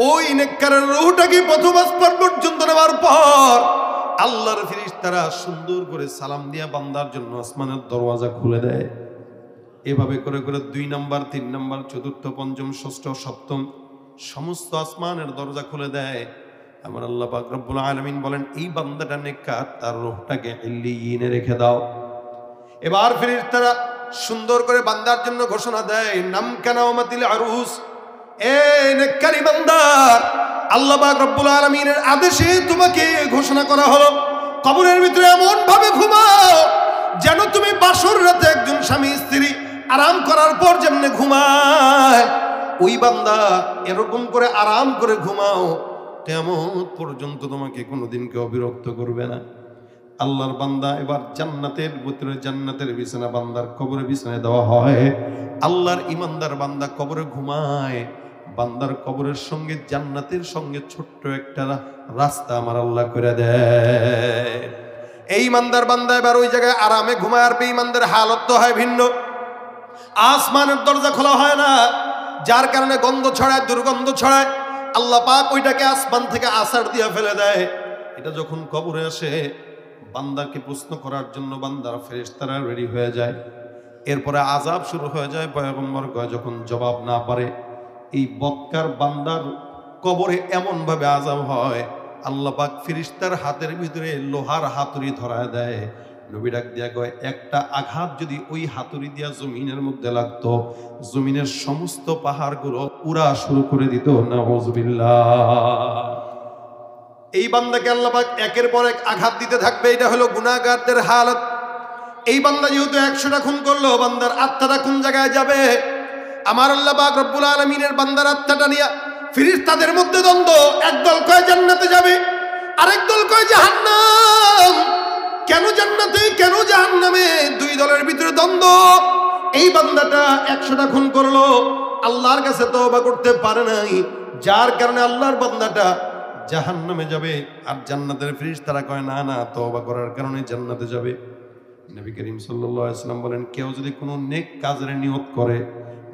ওই নেককারের রূহটাকে প্রথম আসমান পর্যন্ত নেওয়ার পর আল্লাহর ফেরেশতারা সুন্দর করে সালাম দিয়া বান্দার জন্য আসমানের দরওয়াজা খুলে দেয়। এভাবে করে করে 2 নাম্বার, 3 নাম্বার, 4র্থ, 5ম, 6ষ্ঠ, 7ম সমস্ত আসমানের দরজা খুলে দেয়। আমার আল্লাহ পাক রব্বুল আলামিন বলেন, এই বান্দাটা নেককার, তার রূহটাকে ইল্লিয়িনে রেখে দাও। এবার ফেরেশতারা সুন্দর করে বান্দার জন্য ঘোষণা দেয়, নাম কানামাতিল আরুস, এ নেককারী বান্দা, আল্লাহ পাক রব্বুল আলামিনের আদেশে তোমাকে ঘোষণা করা হলো, কবরের ভিতরে এমন ভাবে ঘুমাও যেন তুমি বাসর রাতে একজন স্বামী স্ত্রী আরাম করার পর যেমনে ঘুমায়, ওই বান্দা এরকম করে আরাম করে ঘুমাও, কিয়ামত পর্যন্ত তোমাকে কোনোদিন কেউ বিরক্ত করবে না। আল্লাহর বান্দা এবার জান্নাতের ভিতরে, জান্নাতের বিছানা বান্দার কবরে বিছানায় দেওয়া হয়। আল্লাহর ইমানদার বান্দা কবরে ঘুমায়, বান্দার কবরের সঙ্গে জান্নাতের সঙ্গে ছোট্ট একটা রাস্তা আমার আল্লাহ করে দেয়। এই ইমানদার বান্দা এবার ওই জায়গায় আরামে ঘুমায়, আর বেঈমানদের হালত তো হয় ভিন্ন। আসমানের দরজা খোলা হয় না, যার কারণে গন্ধ ছড়ায়, দুর্গন্ধ ছড়ায়। আল্লাহ পাক ওইটাকে আসমান থেকে আছাড় দিয়ে ফেলে দেয়। এটা যখন কবরে আসে, বান্দাকে প্রশ্ন করার জন্য বান্দার ফেরেশতারা রেডি হয়ে যায়। এরপরে আযাব শুরু হয়ে যায়। পয়গম্বর কয়, যখন জবাব না পারে এই বক্কার বান্দার কবরে এমন ভাবে আযাব হয়, আল্লাহ পাক ফেরেশতার হাতের ভিতরে লোহার হাতুড়ি ধরায় দেয়। নবী ডাক দিয়া কয়, একটা আঘাত যদি ওই হাতুড়ি দিয়া জমিনের মধ্যে লাগতো, জমিনের সমস্ত পাহাড়গুলো উড়া শুরু করে দিত। নাউযুবিল্লাহ। এই বান্দাকে আল্লাহ পাক একের পর এক আঘাত দিতে থাকবে। এটা হলো গুনাহগারদের হালত। এই বান্দা যেহেতু 100টা খুন করলো, বান্দার আত্মাটা কোন জায়গায় যাবে? আমার আল্লাহ পাক রব্বুল আলামিনের বান্দার আত্মাটা নিয়ে ফেরেশতাদের মধ্যে দ্বন্দ্ব। একদল কয় জান্নাতে যাবে, আরেক দল কয় জাহান্নাম। কেন জান্নাতে, কেন জাহান্নামে? 2 দলের ভিতরে দ্বন্দ্ব। এই বান্দাটা 100টা খুন করলো, আল্লাহর কাছে তওবা করতে পারে নাই, যার কারণে আল্লাহর বান্দাটা জাহান্নামে যাবে। আর জান্নাতের ফেরেশতারা কয় না না, তওবা করার কারণে জান্নাতে যাবে। নবী করিম সাল্লাল্লাহু আলাইহি ওয়াসাল্লাম বলেন, কেউ যদি কোনো নেক কাজের নিয়ত করে,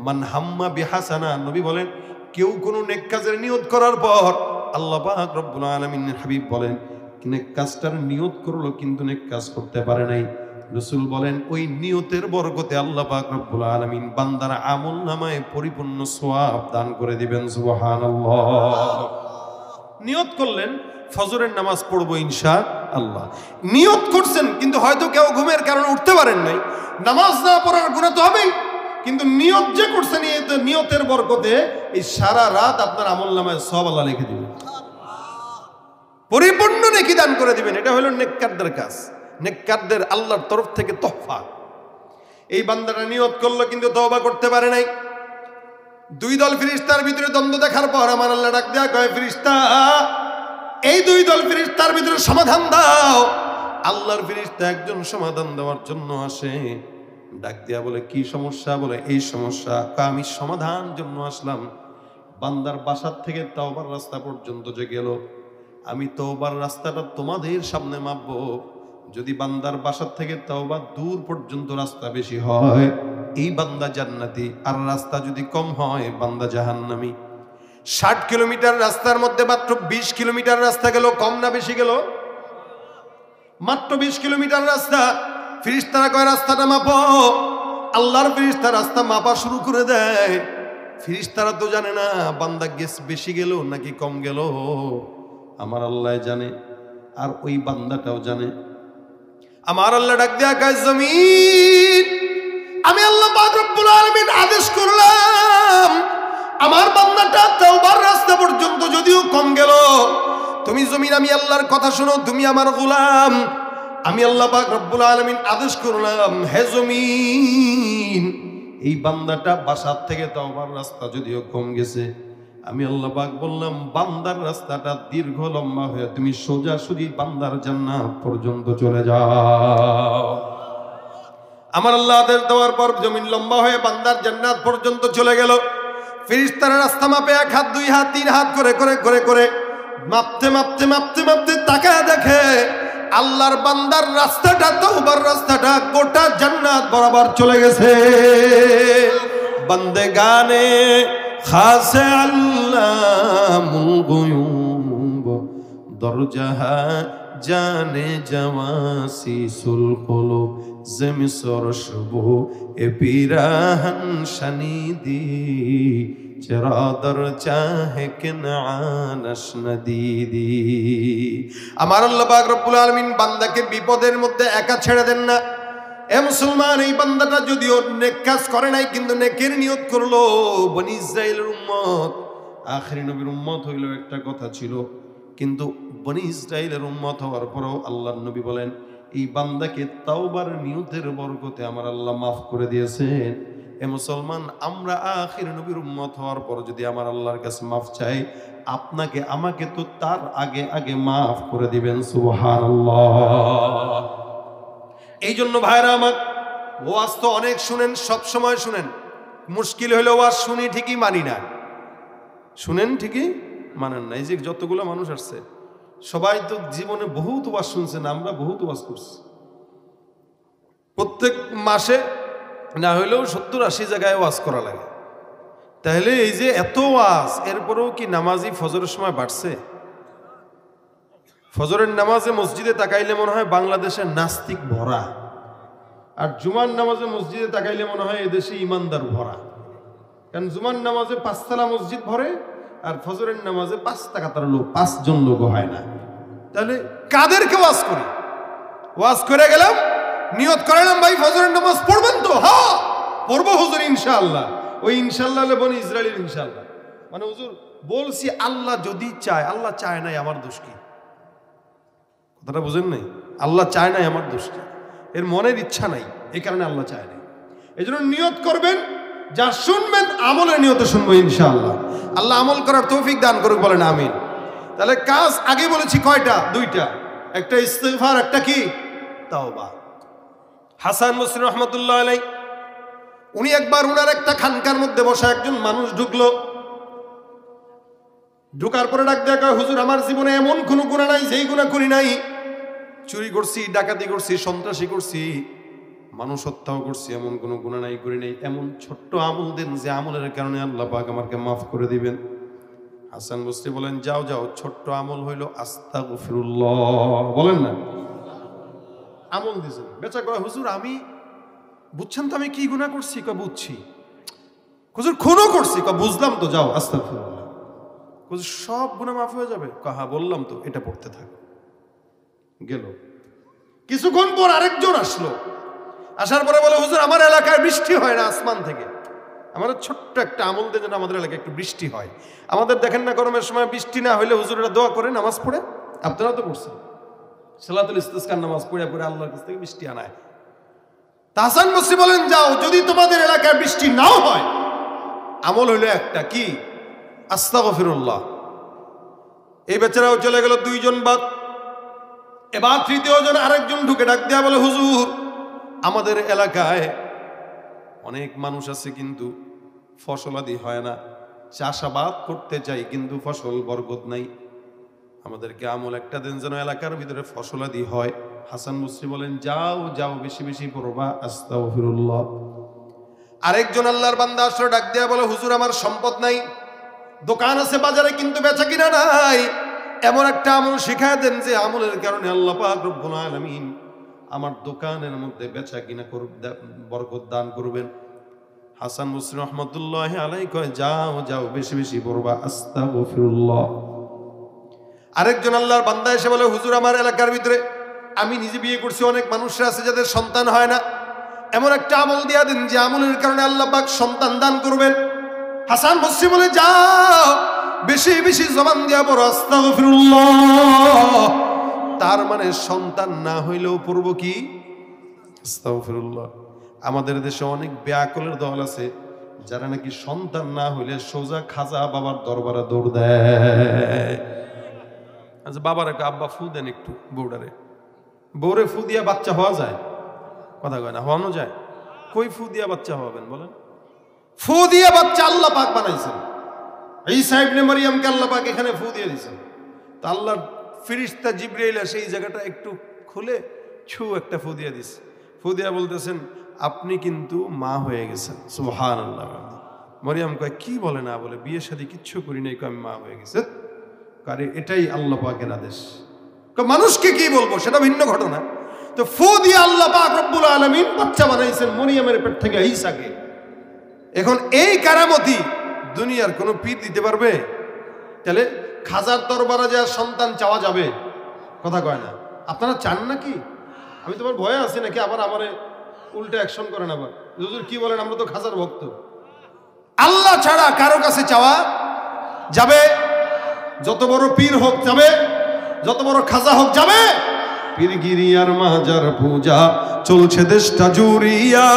মান হাম্মা বিহাসানা, নবী বলেন কেউ কোনো নেক কাজের নিয়ত করার পর আল্লাহ পাক রব্বুল আলামিনের হাবিব বলেন, নেক কাজটার নিয়ত করলো কিন্তু নেক কাজ করতে পারে নাই। রাসূল বলেন, ওই নিয়তের বরকতে আল্লাহ পাক রব্বুল আলামিন বান্দার আমলনামায় পরিপূর্ণ সওয়াব দান করে দিবেন। সুবহানাল্লাহ। নিয়ত করলেন ফজরের নামাজ পড়বো ইনশাআল্লাহ, নিয়ত করছেন, কিন্তু হয়তো কেউ ঘুমের কারণে উঠতে পারেন নাই, নামাজ না পড়ার গুনাহ তো হবেই, কিন্তু নিয়ত যে করছেন, নিয়তের বরকতে এই সারা রাত আপনার আমলনামায় সওয়াব আল্লাহ লিখে দিবেন, পরিপূর্ণ নেকি দান করে দিবেন। এটা হলো নেককারদের কাজ, নেককারদের আল্লাহর তরফ থেকে তোহফা। এই বান্দাটা নিয়ত করলো কিন্তু তওবা করতে পারে নাই। 2 দল ফেরেশতার ভিতরে দ্বন্দ্ব দেখার পর আমার আল্লাহ ডাক দেয়া কয়, ফেরেশতা, এই 2 দল ফেরেশতার ভিতরে সমাধান দাও। আল্লাহর ফেরেশতা একজন সমাধান দেওয়ার জন্য আসে, ডাক দিয়া বলে, কি সমস্যা? বলে, এই সমস্যা। আমি সমাধান জন্য আসলাম। বান্দার বাসার থেকে তওবার রাস্তা পর্যন্ত যে গেল, আমি তওবার রাস্তাটা তোমাদের সামনে মাপবো। যদি বান্দার বাসার থেকে তওবা দূর পর্যন্ত রাস্তা বেশি হয়, এই বান্দা জান্নাতি, আর রাস্তা যদি কম হয় বান্দা জাহান্নামী। 60 কিলোমিটার রাস্তার মধ্যে মাত্র 20 কিলোমিটার রাস্তা গেল, কম না বেশি গেল? মাত্র 20 কিলোমিটার রাস্তা। ফেরেশতারা কয়, রাস্তাটা মাপো। আল্লাহর ফেরেশতা রাস্তা মাপা শুরু করে দেয়। ফেরেশতারা তো জানে না বান্দা বেশি গেল নাকি কম গেল, আমার আল্লাহ জানে, আর ওই বান্দাটাও জানে। আমার আল্লাহ ডাক দেয়া কয়, জমিন, আমি আল্লাহ পাক রব্বুল আলামিন আদেশ করলাম, আমার বান্দাটা তওবার রাস্তা পর্যন্ত যদিও কম গেল, তুমি জমিন আমি আল্লাহর কথা শোনো, তুমি আমার গোলাম। আমি আল্লাহ পাক রব্বুল আলামিন আদেশ করলাম, হে জমিন, এই বান্দাটা বাসার থেকে তওবার রাস্তা যদিও কম গেছে, আমি আল্লাহ পাক বললাম বান্দার রাস্তাটা দীর্ঘ লম্বা হয়ে তুমি সোজাসুজি বান্দার জান্নাত পর্যন্ত চলে যাও। আমার আল্লাহ আদেশ দেওয়ার পর জমিন লম্বা হয়ে বান্দার জান্নাত পর্যন্ত চলে গেল। ফেরেশতারা রাস্তা মাপে 1 হাত 2 হাত 3 হাত করে করে করে করে মাপতে মাপতে মাপতে মাপতে তাকায় দেখে আল্লাহর বান্দার রাস্তাটা, তওবার রাস্তাটা গোটা জান্নাত বরাবর চলে গেছে। বান্দেগানে খাসে আল্লাহুল গুয়ুব দরজাহা জানে জাওয়াসিসুল কুলুব জমিসর শুবু এ পিরাহান শানিদি চরাদর চাহে কিনানাশ নদীদি। আমার আল্লাহ পাক রব্বুল আলামিন বান্দাকে বিপদের মধ্যে একা ছেড়ে দেন না। এ মুসলমান, এই বান্দাটা যদিও নেক কাজ করে নাই, কিন্তু নেকের নিয়ত করলো। বনি ইসরাইলের উম্মত, আখিরি নবীর উম্মত হইলো একটা কথা ছিল, কিন্তু বনি ইসরাইলের উম্মত হওয়ার পরেও আল্লাহর নবী বলেন এই বান্দাকে তাওবার নিয়তের বরকতে আমার আল্লাহ মাফ করে দিয়েছেন। এ মুসলমান, আমরা আখির নবীর উম্মত হওয়ার পর যদি আমার আল্লাহর কাছে মাফ চাই, আপনাকে আমাকে তো তার আগে আগে মাফ করে দিবেন। সুবহানাল্লাহ। এই জন্য ভাইরা আমার, ওয়াজ তো অনেক শুনেন, সব সময় শুনেন, মুশকিল হইলে ওয়াজ শুনি ঠিকই, মানি না। শুনেন ঠিকই, মানেন না। এই যে যতগুলো মানুষ আসছে সবাই তো জীবনে বহুত ওয়াজ শুনছেন, আমরা বহুত ওয়াজ করছি। প্রত্যেক মাসে না হইলেও 70-80 জায়গায় ওয়াজ করা লাগে। তাহলে এই যে এত ওয়াজ, এরপরেও কি নামাজি ফজরের সময় বাড়ছে? ফজরের নামাজে মসজিদে তাকাইলে মনে হয় বাংলাদেশের নাস্তিক ভরা, আর জুমার নামাজে মসজিদে তাকাইলে মনে হয় এদেশে ইমানদার ভরা। কারণ জুমার নামাজে 5 তলা মসজিদ ভরে, আর ফজরের নামাজে 5 টাকার লোক, 5 জন লোক হয় না। তাহলে কাদেরকে ওয়াজ করি? ওয়াজ করে গেলাম, নিয়ত করালাম ভাই ফজরের নামাজ পড়বেন তো? হ্যাঁ পড়বো হুজুর ইনশাআল্লাহ। ওই ইনশাআল্লাহ হলে বনি ইসরাইলের ইনশাআল্লাহ, মানে হুজুর বলছি আল্লাহ যদি চায়, আল্লাহ চায় নাই আমার দোষ কি? কথাটা বুঝেন নাই? আল্লাহ চায় নাই আমার দোষ কি? এর মনের ইচ্ছা নাই, এই কারণে আল্লাহ চায় নাই। এই জন্য নিয়ত করবেন, যা শুনবেন আমলের নিয়তে শুনবো ইনশাআল্লাহ। আল্লাহ আমল করার তৌফিক দান করুক, বলেন আমিন। তাহলে কাজ আগে বলেছি কয়টা? 2টা। একটা ইস্তিগফার, একটা কি? তাওবা। হাসান বসরি রহমাতুল্লাহ আলাইহি, উনি একবার উনার একটা খানকার মধ্যে বসা একজন মানুষ ঢুকলো। ঢুকার পরে ডাক দেয়া কয়, হুজুর আমার জীবনে এমন কোনো গুনাহ নাই যেই গুনাহ করি নাই। চুরি করছি, ডাকাতি করছি, সন্ত্রাসী করছি, মানুষ হত্যাও করছি, এমন কোনো গুনাহ নাই করি নাই। এমন ছোট্ট আমল দেন যে আমলের কারণে আল্লাহ পাক আমাকে মাফ করে দিবেন। হাসান বসরি বলেন, যাও যাও, ছোট্ট আমল হইল আস্তাগফিরুল্লাহ। বলেন না, আমল দিয়েছেন। বেচা কয়, হুজুর আমি বুঝছেন তো আমি কি গুনাহ করছি? কয় বুঝছি। হুজুর খুনও করছি? কয় বুঝলাম তো, যাও আস্তাগফিরুল্লাহ। হুজুর সব গুনাহ মাফ হয়ে যাবে? কয় হ্যাঁ বললাম তো, এটা পড়তে থাক। গেল। কিছুক্ষণ পর আরেকজন আসলো। আসার পরে বলে, হুজুর আমার এলাকায় বৃষ্টি হয় না আসমান থেকে, আমাদের ছোট্ট একটা আমল দেন যেন আমাদের এলাকায় একটু বৃষ্টি হয়। আমাদের দেখেন না গরমের সময় বৃষ্টি না হইলে হুজুরেরা দোয়া করে নামাজ পড়ে, আপনারা তো করছেন সালাতুল ইস্তিসকার নামাজ পড়ে পড়ে আল্লাহর কাছ থেকে বৃষ্টি আনায়। হাসান বসরি বলেন, যাও যদি তোমাদের এলাকায় বৃষ্টি নাও হয়, আমল হইলো একটা, কি? আস্তাগফিরুল্লাহ। এই বেচারাও চলে গেল। 2 জন বাদ। এবার 3য় জন আরেকজন ঢুকে ডাক দেয়া বলে, হুজুর আমাদের এলাকায় অনেক মানুষ আছে কিন্তু ফসলাদি হয় না, চাষাবাদ করতে চাই কিন্তু ফসল বরকত নাই, আমাদেরকে আমল একটা দেন যেন এলাকার ভিতরে ফসলাদি হয়। হাসান বসরি বলেন, যাও যাও, বেশি বেশি পড়বা আস্তাগফিরুল্লাহ। আরেকজন আল্লাহর বান্দা আসলে ডাক দেয়া বলে, হুজুর আমার সম্পদ নাই, দোকান আছে বাজারে কিন্তু বেচা কিনা নাই, এমন একটা আমল শিখায় দেন যে আমলের কারণে আল্লাহ পাক রব্বুল আলামিন আমার দোকানের মধ্যে বেচা কিনা বরকত দান করবেন। হাসান বসরি রহমাতুল্লাহ আলাইহি কয়, যাও যাও, বেশি বেশি পড়বা আস্তাগফিরুল্লাহ। আরেকজন আল্লাহর বান্দা এসে বলে, হুজুর আমার এলাকার ভিতরে আমি নিজে বিয়ে করছি, অনেক মানুষরা আছে যাদের সন্তান হয় না, এমন একটা আমল দিয়া দেন যে আমলের কারণে আল্লাহ পাক সন্তান দান করবেন। হাসান বসরি বলে, যাও বেশি বেশি জবান দিয়া পড়ো আস্তাগফিরুল্লাহ। তার মানে সন্তান না হইলেও পড়ব কি? আস্তাগফিরুল্লাহ। আমাদের দেশে অনেক বেআকলের দল আছে যারা নাকি সন্তান না হইলে সোজা খাজা বাবার দরবারে দৌড় দেয়। আচ্ছা বাবার একটা আব্বা ফু দেন একটু বউডারে, বউরে ফু দিয়া বাচ্চা হওয়া যায়? কথা কয় না, হওয়ানো যায়? কই ফু দিয়া বাচ্চা হওয়াবেন বলেন? ফু দিয়ে বাচ্চা আল্লাহ পাক বানাইছেন। ঈসা ইবনে মারইয়ামকে আল্লাহ পাক এখানে ফু দিয়ে দিয়েছেন। তা আল্লাহর ফেরেশতা জিবরাইল সেই জায়গাটা একটু খুলে একটা ফু দিয়ে দিছে। ফু দিয়া বলতেছেন আপনি কিন্তু মা হয়ে গেছেন। সুবহানাল্লাহ। মারইয়াম কয় কি বলে না বলে, বিয়ে শাদী কিচ্ছু করি নাই, আমি মা হয়ে গেছে। কারণ এটাই আল্লাহ পাকের আদেশ। মানুষকে কি বলবো সেটা ভিন্ন ঘটনা। তো ফু দিয়ে আল্লাহ পাক রব্বুল আলামিন বাচ্চা বানাইছেন মরিয়মের পেট থেকে ঈসাকে। এখন এই কারামতি দুনিয়ার কোন পীর দিতে পারবে? তাহলে খাজার দরবারে যা সন্তান চাওয়া যাবে? কথা কয় না। আপনারা চান নাকি? আমি তোমার ভয়ে আছি নাকি আবার আমারে উল্টা অ্যাকশন করেন আবার? হুজুর কি বলেন, আমরা তো খাজার ভক্ত। আল্লাহ ছাড়া কারো কাছে চাওয়া যাবে? যত বড় পীর হোক যাবে, যত বড় খাজা হোক যাবে। পীরগিরি আর মাজার পূজা চলছে দেশটা জুড়িয়া,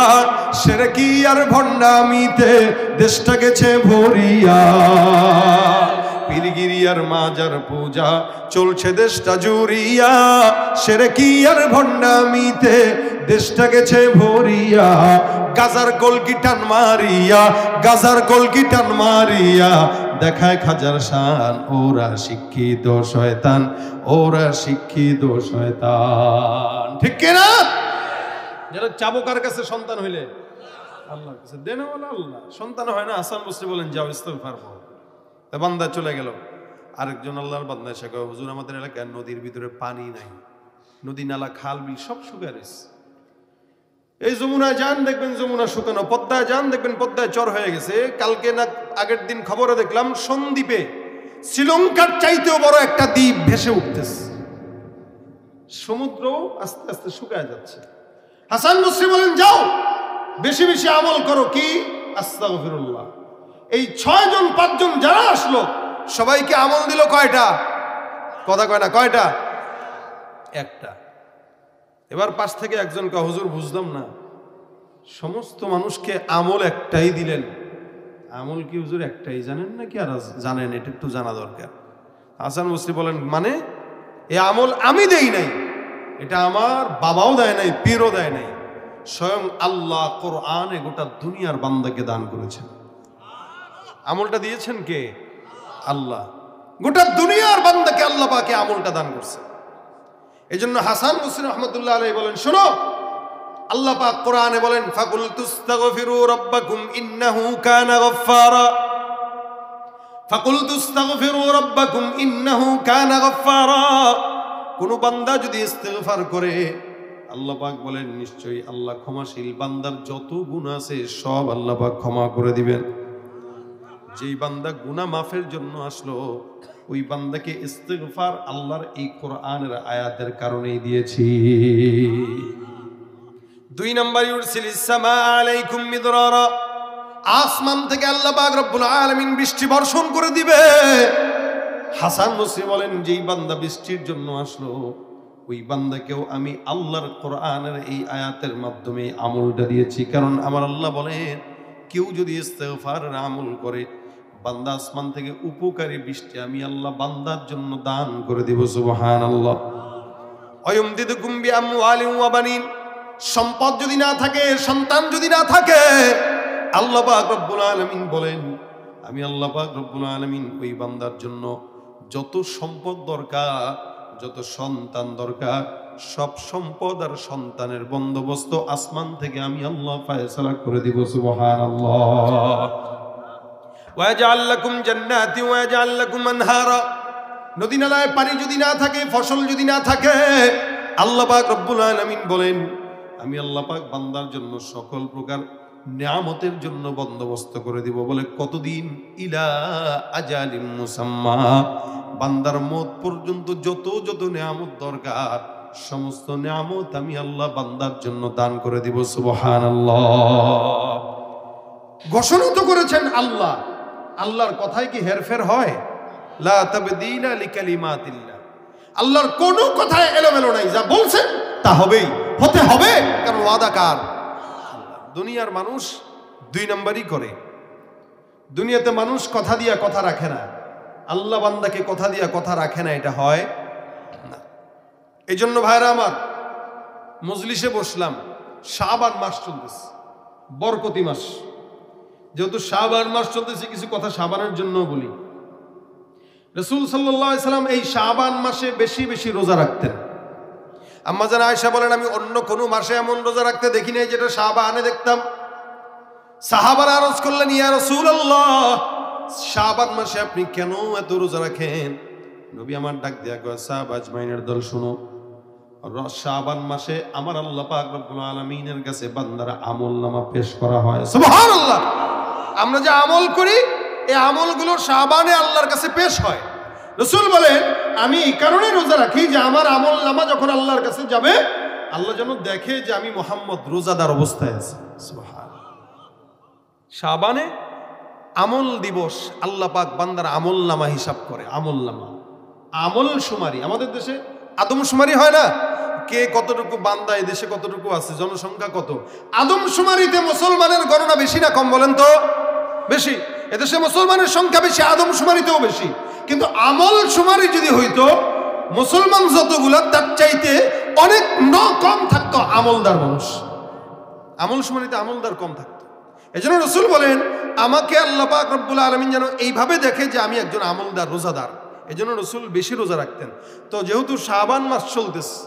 শিরকি আর ভণ্ডামিতে দেশটা গেছে ভরিয়া। পীরগিরি আর মাজার পূজা চলছে দেশটা জুড়িয়া, শিরকি আর ভণ্ডামিতে দেশটা গেছে ভরিয়া। গাজার কলকি টান মারিয়া, গাজার কলকি টান মারিয়া দেখায় খাজার শান। ওরা শিক্ষিত শয়তান, ওরা শিক্ষিত শয়তান। ঠিক কিনা? যারা চাবো কার কাছে সন্তান হইলে? আল্লাহর কাছে। দেন বলে আল্লাহ। সন্তান হয় না, হাসান বসরি বলেন যাও ইস্তিগফার করো। তা বান্দা চলে গেল। আরেকজন আল্লাহর বান্দা এসে কয় হুজুর আমাদের এলাকায় নদীর ভিতরে পানি নাই, নদী নালা খাল বিল সব শুকিয়ে গেছে। এই যমুনায় যান দেখবেন যমুনা শুকানো, পদ্মায় যান দেখবেন পদ্মায় চর হয়ে গেছে। কালকে না আগের দিন খবরে দেখলাম সন্দ্বীপে শ্রীলঙ্কার চাইতেও বড় একটা দ্বীপ ভেসে উঠতেছে। সমুদ্র আস্তে আস্তে শুকায় যাচ্ছে। হাসান বসরি বলেন যাও বেশি বেশি আমল করো। কি? আস্তাগফিরুল্লাহ। এই 6 জন 5 জন যারা আসলো সবাইকে আমল দিল কয়টা? কথা কয় না, কয়টা? একটা। এবার পাশ থেকে একজন কয় হুজুর বুঝলাম না, সমস্ত মানুষকে আমল একটাই দিলেন, আমল কি হুজুর একটাই জানেন নাকি আর জানেন? এটা একটু জানা দরকার। হাসান বসরি বলেন মানে এই আমল আমি দেই নাই, এটা আমার বাবাও দেয় নাই, পীরও দেয় নাই, স্বয়ং আল্লাহ কোরআনে গোটা দুনিয়ার বান্দাকে দান করেছেন। আমলটা দিয়েছেন কে? আল্লাহ। গোটা দুনিয়ার বান্দাকে আল্লাহ পাকে আমলটা দান করছে। এই জন্য হাসান বসরি রহমতুল্লাহ আলাইহি বলেন শোনো, আল্লাহ পাক কোরআনে বলেন ফাকুল তুস্তাগফিরু রাব্বাকুম ইন্নাহু কানা গফফারা। ফাকুল তুস্তাগফিরু রাব্বাকুম ইন্নাহু কানা গফফারা। কোন বান্দা যদি ইস্তিগফার করে আল্লাহ পাক বলেন নিশ্চয়ই আল্লাহ ক্ষমাশীল, বান্দার যত গুনাহ আছে সব আল্লাহ পাক ক্ষমা করে দিবেন। যেই বান্দা গুনাহ মাফের জন্য আসলো ওই বান্দাকে ইস্তিগফার আল্লাহর এই কোরআনের আয়াতের কারণেই দিয়েছি। 2 নম্বর ইউরসিলিস সামা আলাইকুম মিদরারা। আসমান থেকে আল্লাহ পাক রব্বুল আলামিন বৃষ্টি বর্ষণ করে দিবে। হাসান বসরি বলেন যেই বান্দা বৃষ্টির জন্য আসলো ওই বান্দাকেও আমি আল্লাহর কোরআনের এই আয়াতের মাধ্যমে আমলটা দিয়েছি। কারণ আমার আল্লাহ বলেন কেউ যদি ইস্তিগফারের আমল করে বান্দা আসমান থেকে উপকারী বৃষ্টি আমি আল্লাহ বান্দার জন্য দান করে দেব। সুবহানাল্লাহ। ওয়ায়ুমদিদুকুম বিআমওয়ালিন ওয়া বানিন। সম্পদ যদি না থাকে, সন্তান যদি না থাকে, আল্লাহ পাক রব্বুল আলামিন বলেন আমি আল্লাহ পাক রব্বুল আলামিন ওই বান্দার জন্য যত সম্পদ দরকার, যত সন্তান দরকার, সব সম্পদ আর সন্তানের বন্দোবস্ত আসমান থেকে আমি আল্লাহ ফয়সালা করে দিব। সুবহানাল্লাহ। ওয়াজআল লাকুম জান্নাতি ওয়াজআল লাকুম আনহারা। নদী নালায় পানি যদি না থাকে, ফসল যদি না থাকে, আল্লাহ পাক রব্বুল আলামিন বলেন আমি আল্লাহ পাক বান্দার জন্য সকল প্রকার নিয়ামতের জন্য বন্দোবস্ত করে দিব। বলে কতদিন? ইলা আজালিম মুসাম্মা। বান্দার মওত পর্যন্ত যত যত নিয়ামত দরকার সমস্ত নিয়ামত আমি আল্লাহ বান্দার জন্য দান করে দিব। সুবহানাল্লাহ। ঘোষণা তো করেছেন আল্লাহ। আল্লাহর কথায় কি হেরফের হয়? লা তাবদীলা লিকালিমাতিল্লাহ। আল্লাহর কোনো কথায় এলোমেলো নাই, যা বলছেন তা হবেই, হতে হবে, কারণ ওয়াদা কার? দুনিয়ার মানুষ 2 নম্বরই করে। দুনিয়াতে মানুষ কথা দিয়া কথা রাখে না, আল্লাহ বান্দাকে কথা দিয়া কথা রাখে না, এটা হয় না। এই জন্য ভাইরা আমার মজলিসে বসলাম, শাবান মাস চলতেছে, বরকতি মাস। যেহেতু শাবান মাস চলতেছে, কিছু কথা শাবানের জন্য বলি। রাসূল সাল্লাল্লাহু আলাইহি সাল্লাম এই শাবান মাসে বেশি বেশি রোজা রাখতেন। আম্মা জান আয়েশা বলেন, আমি অন্য কোনো মাসে এমন রোজা রাখতে দেখি নাই যেটা শাবানে দেখতাম। সাহাবারা আরজ করলেন, ইয়া রাসূলুল্লাহ, শাবান মাসে আপনি কেন এত রোজা রাখেন? নবী আমার ডাক দিয়া কয়, সাহাবা আজমাইনের দল শুনো, শাবান মাসে আমার আল্লাহ পাক রব্বুল আলামিনের কাছে বান্দার আমলনামা পেশ করা হয়। সুবহানাল্লাহ। আমরা যে আমল করি, এই আমলগুলো শাবানে আল্লাহর কাছে পেশ হয়। রাসূল বলেন, আমি এই কারণে রোজা রাখি যে আমার আমলনামা যখন আল্লাহর কাছে যাবে, আল্লাহ যেন দেখে যে আমি মুহাম্মদ রোজাদার অবস্থায় আছি। সুবহানাল্লাহ। শাবানে আমল দিবস, আল্লাহ পাক বান্দার আমলনামা হিসাব করে। আমলনামা, আমল শুমারি। আমাদের দেশে আদমশুমারি হয় না, কে কতটুকু বান্দা এই দেশে কতটুকু আছে, জনসংখ্যা কত। আদমশুমারিতে মুসলমানের গণনা বেশি না কম বলেন তো? বেশি। এদেশে মুসলমানের সংখ্যা বেশি, আদমশুমারিতেও বেশি। কিন্তু আমল শুমারি যদি হইতো, মুসলমান যতগুলা তার চাইতে অনেক কম থাকতো আমলদার মানুষ। আমল শুমারিতে আমলদার কম থাকতো। এজন্য রাসূল বলেন, আমাকে আল্লাহ পাক রব্বুল আলামিন যেন এইভাবে দেখে যে আমি একজন আমলদার, রোজাদার। এজন্য রাসূল বেশি রোজা রাখতেন। তো যেহেতু শাবান মাস চলতেছে,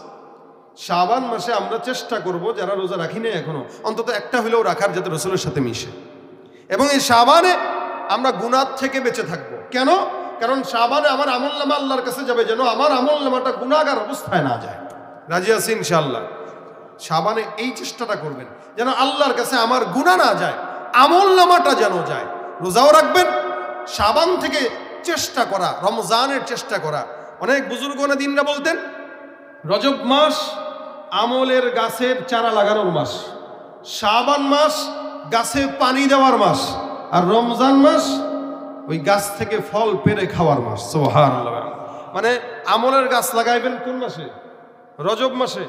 শাবান মাসে আমরা চেষ্টা করব যারা রোজা রাখি না এখনো, অন্তত একটা হলেও রাখার, যাতে রাসূলের সাথে মিশে। এবং এই শাবানে আমরা গুনাহ থেকে বেঁচে থাকবো। কেন? কারণ শাবানে আমার আমলনামা আল্লাহর কাছে যাবে, যেন আমার আমলনামাটা গুনাহগার অবস্থায় না যায়। রাজি আছি ইনশাআল্লাহ? শাবানে এই চেষ্টাটা করবেন যেন আল্লাহর কাছে আমার গুনাহ না যায়, আমলনামাটা যেন যায়। রোজাও রাখবেন, শাবান থেকে চেষ্টা করা, রমজানের চেষ্টা করা। অনেক বুজুর্গরা দিনরা বলতেন, রজব মাস আমলের গাছের চারা লাগানোর মাস, শাবান মাস গাছে পানি দেওয়ার মাস, আর রমজান মাস ওই গাছ থেকে ফল পেড়ে খাওয়ার মাস। সুবহানাল্লাহ। মানে আমলের গাছ লাগাইবেন কোন মাসে? রজব মাসে।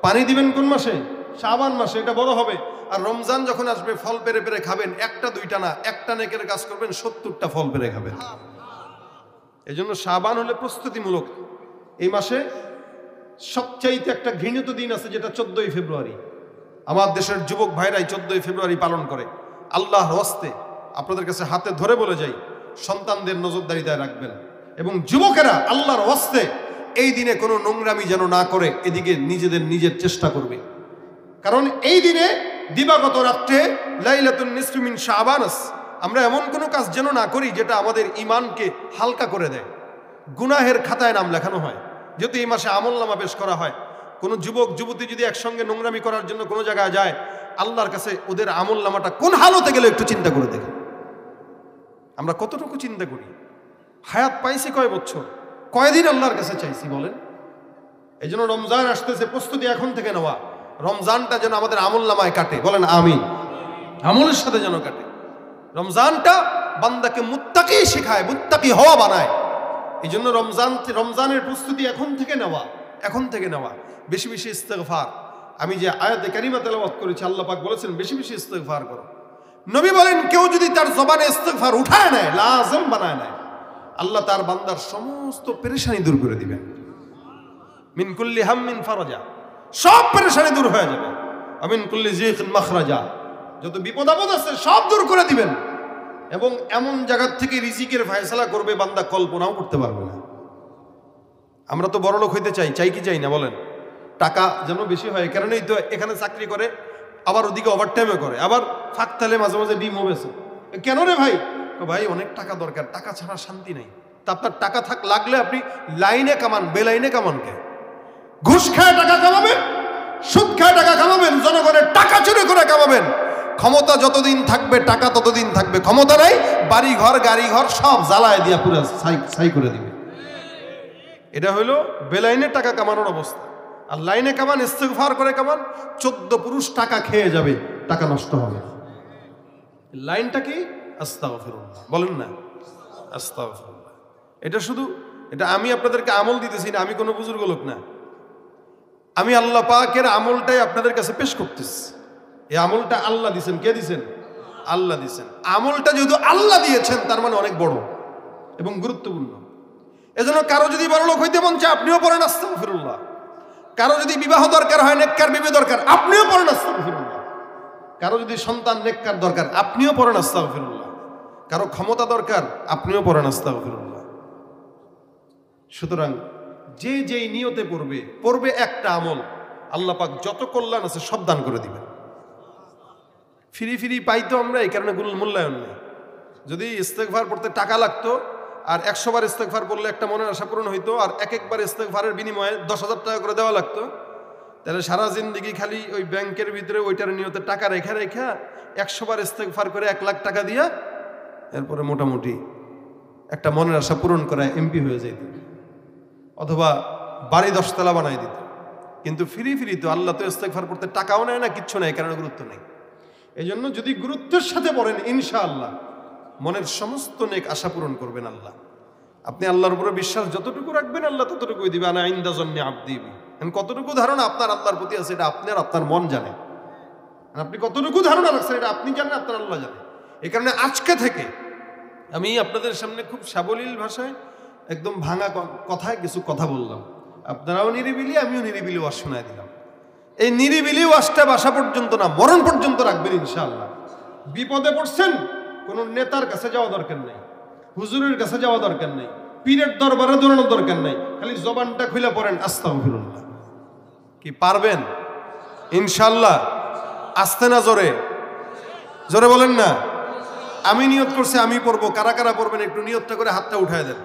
পানি দিবেন কোন মাসে? শাবান মাসে। এটা বড় হবে। আর রমজান যখন আসবে, ফল পেড়ে পেড়ে খাবেন। একটা দুইটা না, একটা নেকের কাজ করবেন, 70টা ফল পেড়ে খাবেন। এই জন্য শাবান হলে প্রস্তুতিমূলক। এই মাসে সবচাইতে একটা ঘৃণিত দিন আছে, যেটা 14ই ফেব্রুয়ারি। আমার দেশের যুবক ভাইরাই 14ই ফেব্রুয়ারি পালন করে। আল্লাহর হস্তে আপনাদের কাছে হাতে ধরে বলে যাই, সন্তানদের নজরদারিতায় রাখবেন। এবং যুবকেরা আল্লাহর হস্তে এই দিনে কোনো নোংরামি যেন না করে, এদিকে নিজের চেষ্টা করবে। কারণ এই দিনে দিবাগত রাত্রে লাইলাতুন নিসফি মিন শাবান, আমরা এমন কোনো কাজ যেন না করি যেটা আমাদের ঈমানকে হালকা করে দেয়, গুনাহের খাতায় নাম লেখানো হয়। যেহেতু এই মাসে আমলনামা পেশ করা হয়, কোনো যুবক যুবতী যদি একসঙ্গে নোংরামি করার জন্য কোনো জায়গায় যায়, আল্লাহর কাছে ওদের আমলনামাটা কোন হালতে গেলে একটু চিন্তা করে দেখে। আমরা কতটুকু চিন্তা করি? হায়াত পাইছি কয় বছর, কয়দিন আল্লাহর কাছে চাইছি বলেন? এই জন্য রমজান আসতেছে, প্রস্তুতি এখন থেকে নেওয়া। রমজানটা যেন আমাদের আমলনামায় কাটে, বলেন আমিন। আমলের সাথে যেন কাটে। রমজানটা বান্দাকে মুত্তাকি শেখায়, মুত্তাকি হওয়া বানায়। এই জন্য রমজানের প্রস্তুতি এখন থেকে নেওয়া। বেশি বেশি ইস্তেগফার। আমি যে আয়াতে কারিমা তেলাওয়াত করেছি, আল্লাহ পাক বলেছেন বেশি বেশি ইস্তেগফার করো। নবী বলেন, কেউ যদি তার জবানে ইস্তেগফার উঠায় নেয়, লাজিম বানায় নেয়, আল্লাহ তার বান্দার সমস্ত পেরেশানি দূর করে দিবেন। মিন কুল্লি হাম্মিন ফারাজা, সব পেরেশানি দূর হয়ে যাবে। আমিন কুল্লি যিকিন মাখরাজা, যত বিপদ আপদ আছে সব দূর করে দিবেন। এবং এমন জায়গা থেকে রিজিকের ফয়সালা করবে বান্দা কল্পনাও করতে পারবে না। আমরা তো বড় লোক হইতে চাই কি চাই না বলেন? টাকা যেন বেশি হয়, কারণেই তো এখানে চাকরি করে, আবার ওদিকে ওভারটাইমও করে, আবার ফাঁকতালে মাঝে মাঝে ডিমও বেছে। কেন রে ভাই? ভাই অনেক টাকা দরকার, টাকা ছাড়া শান্তি নাই। তা আপনার টাকা লাগলে আপনি লাইনে কামান, বেলাইনে কামান কে? ঘুষ খায় টাকা কামাবেন, সুদ খায় টাকা কামাবেন, জনগণের টাকা চুরি করে কামাবেন। ক্ষমতা যতদিন থাকবে টাকা ততদিন থাকবে, ক্ষমতা নাই বাড়ি ঘর গাড়ি ঘর সব জ্বালায় দিয়া পুরো ছাই করে দিবে। এটা হলো বেলাইনে টাকা কামানোর অবস্থা। আর লাইনে কামান, ইস্তেগফার করে কামান, 14 পুরুষ টাকা খেয়ে যাবে, টাকা নষ্ট হবে। লাইনটা কি? আস্তাগফিরুল্লাহ, বলেন না আস্তাগফিরুল্লাহ। এটা আমি আপনাদেরকে আমল দিতেছি না, আমি কোনো বুজুর্গ লোক না। আমি আল্লাহ পাকের আমলটাই আপনাদের কাছে পেশ করতেছি। এই আমলটা আল্লাহ দিয়েছেন। কে দিয়েছেন? আল্লাহ দিয়েছেন। আমলটা যেহেতু আল্লাহ দিয়েছেন, তার মানে অনেক বড় এবং গুরুত্বপূর্ণ। এজন্য কারো যদি বড় লোক হইতে মন চায়, আপনিও পড়েন আস্তাগফিরুল্লাহ। কারো যদি বিবাহ দরকার হয়, নেককার বিবি দরকার, আপনিও পড়েন আস্তাগফিরুল্লাহ। কারো যদি সন্তান নেককার দরকার, আপনিও পড়েন আস্তাগফিরুল্লাহ। কারো ক্ষমতা দরকার, আপনিও পড়েন আস্তাগফিরুল্লাহ। সুতরাং যে যেই নিয়তে পড়বে একটা আমল, আল্লাহ পাক যত কল্যাণ আছে সব দান করে দিবেন। ফ্রি পাইতো আমরা, এই কারণে মূল্যায়ন নেই। যদি ইস্তেগফার পড়তে টাকা লাগতো আর 100 বার ইস্তেগফার পড়লে একটা মনের আশা পূরণ হইতো, আর একবার ইস্তেগফারের বিনিময়ে 10,000 টাকা করে দেওয়া লাগতো, তাহলে সারা জিন্দেগি খালি ওই ব্যাংকের ভিতরে ওইটার নিয়তে টাকা রেখা 100 বার ইস্তেগফার করে 1 লাখ টাকা দিয়া এরপরে মোটামুটি একটা মনের আশা পূরণ করে এমপি হয়ে যেত, অথবা বাড়ি 10 তলা বানাই দিত। কিন্তু ফ্রি তো আল্লাহ তো ইস্তেগফার পড়তে টাকাও নেয় না, কিচ্ছু নেই, কারণ গুরুত্ব নেই। এই জন্য যদি গুরুত্বের সাথে পড়েন, ইনশাআল্লাহ মনের সমস্ত নেক আশা পূরণ করবেন আল্লাহ। আপনি আল্লাহর উপরে বিশ্বাস যতটুকু রাখবেন, আল্লাহ ততটুকুই দিবে। আনা ইনদা জন্নি আবদি, কতটুকু ধারণা আপনার আল্লাহর প্রতি আছে এটা আপনার মন জানে। আপনি কতটুকু ধারণা রাখছেন এটা আপনি জানেন, আপনার আল্লাহ জানে। এই কারণে আজকে থেকে আমি আপনাদের সামনে খুব সাবলীল ভাষায়, একদম ভাঙা কথায় কিছু কথা বললাম। আপনারাও নিরিবিলি, আমিও নিরিবিলি ওয়াজ শোনায় দিলাম। এই নিরিবিলি ওয়াজটা বাসা পর্যন্ত না, মরণ পর্যন্ত রাখবেন ইনশাআল্লাহ। বিপদে পড়ছেন, কোন নেতার কাছে যাওয়া দরকার নেই, হুজুরের কাছে যাওয়া দরকার নেই, পীরের দরবারে দৌড়ানোর দরকার নেই, খালি জবানটা খুলে পড়েন আস্তাগফিরুল্লাহ। কি পারবেন ইনশাআল্লাহ? আস্তে না জোরে? জোরে বলেন না। আমি নিয়ত করছি আমি পড়বো, কারা কারা পড়বেন একটু নিয়তটা করে হাতটা উঠায় দেন।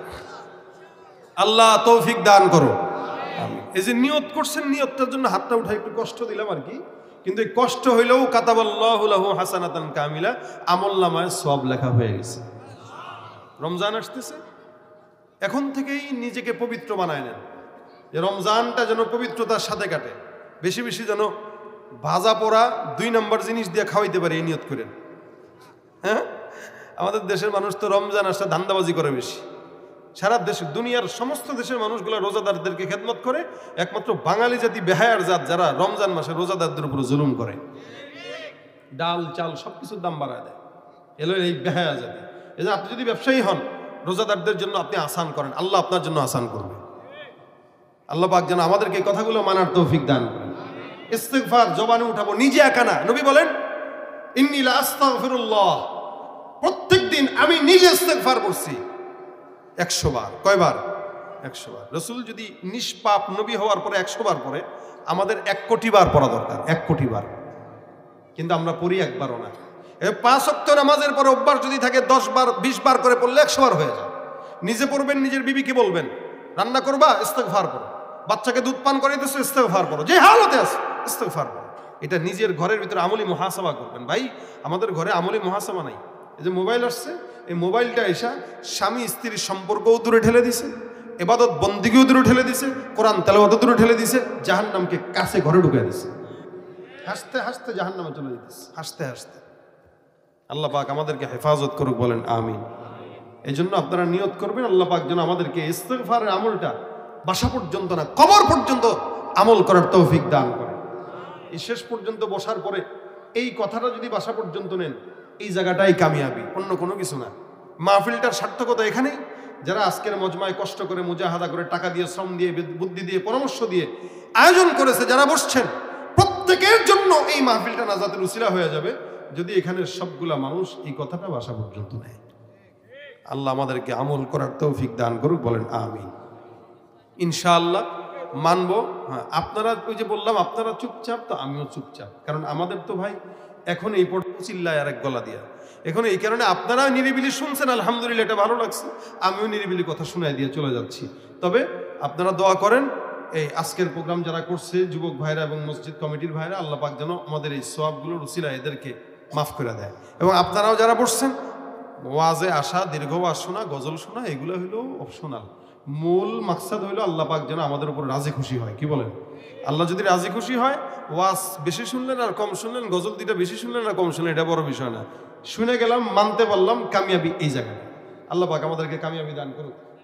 আল্লাহ তৌফিক দান করো। এই যে নিয়ত করছেন, নিয়তটার জন্য হাতটা উঠায় একটু কষ্ট দিলাম আর কি, কিন্তু এই কষ্ট হইলেও কাতাবাল্লাহু লাহু হাসানাতান কামিলা, আমলনামায় সওয়াব লেখা হয়ে গেছে। রমজান আসতেছে, এখন থেকেই নিজেকে পবিত্র বানায় নেন, যে রমজানটা যেন পবিত্রতার সাথে কাটে। বেশি বেশি যেন ভাজা পোড়া 2 নম্বর জিনিস দিয়ে খাওয়াইতে পারে, এই নিয়ত করেন। হ্যাঁ, আমাদের দেশের মানুষ তো রমজান আসলে ধান্দাবাজি করে বেশি। সারা দেশ, দুনিয়ার সমস্ত দেশের মানুষগুলো রোজাদারদেরকে খেদমত করে, একমাত্র বাঙালি জাতি বেহায়ার জাত যারা রমজান মাসে রোজাদারদের উপর জুলুম করে, ডাল চাল সবকিছুর দাম বাড়ায় দেয়। এলো এই বেহায়া জাতি। এই যে আপনি যদি ব্যবসায়ী হন, রোজাদারদের জন্য আপনি আসান করেন, আল্লাহ আপনার জন্য আসান করবে। আল্লাহ পাক যেন আমাদেরকে এই কথাগুলো মানার তৌফিক দান করেন। ইস্তিগফার জবানে উঠাবো, নিজে একা না। নবী বলেন ইন্নী লা আস্তাগফিরুল্লাহ, প্রত্যেকদিন আমি নিজে ইস্তিগফার করছি 100 বার। কয়বার? 100 বার। রাসূল যদি নিষ্পাপ নবী হওয়ার পরে 100 বার পরে, আমাদের 1 কোটি বার পড়া দরকার, 1 কোটি বার। কিন্তু আমরা পড়ি একবারও না। 5 ওয়াক্ত নামাজের পরে অভ্যাস যদি থাকে 10 বার 20 বার করে পড়লে 100 বার হয়ে যায়। নিজে পড়বেন, নিজের বিবিকে বলবেন, রান্না করবা ইস্তিগফার করো, বাচ্চাকে দুধ পান করাইতেছো ইস্তিগফার করো, যে হালতে আছে ইস্তিগফার করো। এটা নিজের ঘরের ভিতরে আমলি মুহাসাবা করবেন। ভাই, আমাদের ঘরে আমলি মুহাসাবা নাই। এই যে মোবাইল আসছে, এই মোবাইলটা এসা স্বামী স্ত্রীর সম্পর্কও দূরে ঠেলে দিছে, ইবাদত বন্দিগিও দূরে ঠেলে দিছে, কোরআন তেলাওয়াতও দূরে ঠেলে দিছে, জাহান্নামকে কাছে ঘরে ঢুকিয়ে দিছে। হাসতে হাসতে জাহান্নামে চলে যেতেছে, হাসতে হাসতে। আল্লাহ পাক আমাদেরকে হেফাজত করুক, বলেন আমিন। এই জন্য আপনারা নিয়ত করবেন, আল্লাহ পাক যেন আমাদেরকে ইস্তিগফারের আমলটা বাসা পর্যন্ত না, কবর পর্যন্ত আমল করার তৌফিক দান করে। এই শেষ পর্যন্ত বসার পরে এই কথাটা যদি বাসা পর্যন্ত নেন, এই জায়গাটাই কামিয়াবি, অন্য কোনো কিছু না। মাহফিলটার সার্থকতা এখানেই। যারা আজকের মজমায় কষ্ট করে, মুজাহাদা করে, টাকা দিয়ে, শ্রম দিয়ে, বুদ্ধি দিয়ে, পরামর্শ দিয়ে আয়োজন করেছে, যারা বসছেন, প্রত্যেকের জন্য এই মাহফিলটা নাজাতের উসিলা হয়ে যাবে যদি এখানের সবগুলা মানুষ এই কথাটা বাসা পর্যন্ত নেয়। আল্লাহ আমাদেরকে আমল করার তৌফিক দান করুক, বলেন আমিন। ইনশাআল্লাহ মানবো। হ্যাঁ, আপনারা ওই যে বললাম আপনারা চুপচাপ, তো আমিও চুপচাপ, কারণ আমাদের তো ভাই এখন এই পর্যন্ত চিল্লায় আর এক গলা দিয়া। এখন এই কারণে আপনারা নিরিবিলি শুনছেন, আলহামদুলিল্লাহ, এটা ভালো লাগছে। আমিও নিরিবিলি কথা শোনায় দিয়ে চলে যাচ্ছি। তবে আপনারা দোয়া করেন, এই আজকের প্রোগ্রাম যারা করছে, যুবক ভাইরা এবং মসজিদ কমিটির ভাইরা, আল্লাহ পাক যেন আমাদের এই সওয়াবগুলোর উসিলা এদেরকে মাফ করে দেয়। এবং আপনারাও যারা বসছেন, ওয়াজে আসা, দীর্ঘ ওয়াজ শোনা, গজল শোনা, এগুলো হইলো অপশনাল। মূল মাকসাদ হইলো আল্লাহ পাক যেন আমাদের উপর রাজি খুশি হয়। কি বলেন? আল্লাহ যদি রাজি খুশি হয়, ওয়াজ বেশি শুনলেন আর কম শুনলেন, গজল 2টা বেশি শুনলেন আর কম শুনলেন, এটা বড় বিষয় না। শুনে গেলাম, মানতে পারলাম, কামিয়াবি এই জায়গায়। আল্লাহ পাক আমাদেরকে কামিয়াবি দান করুক।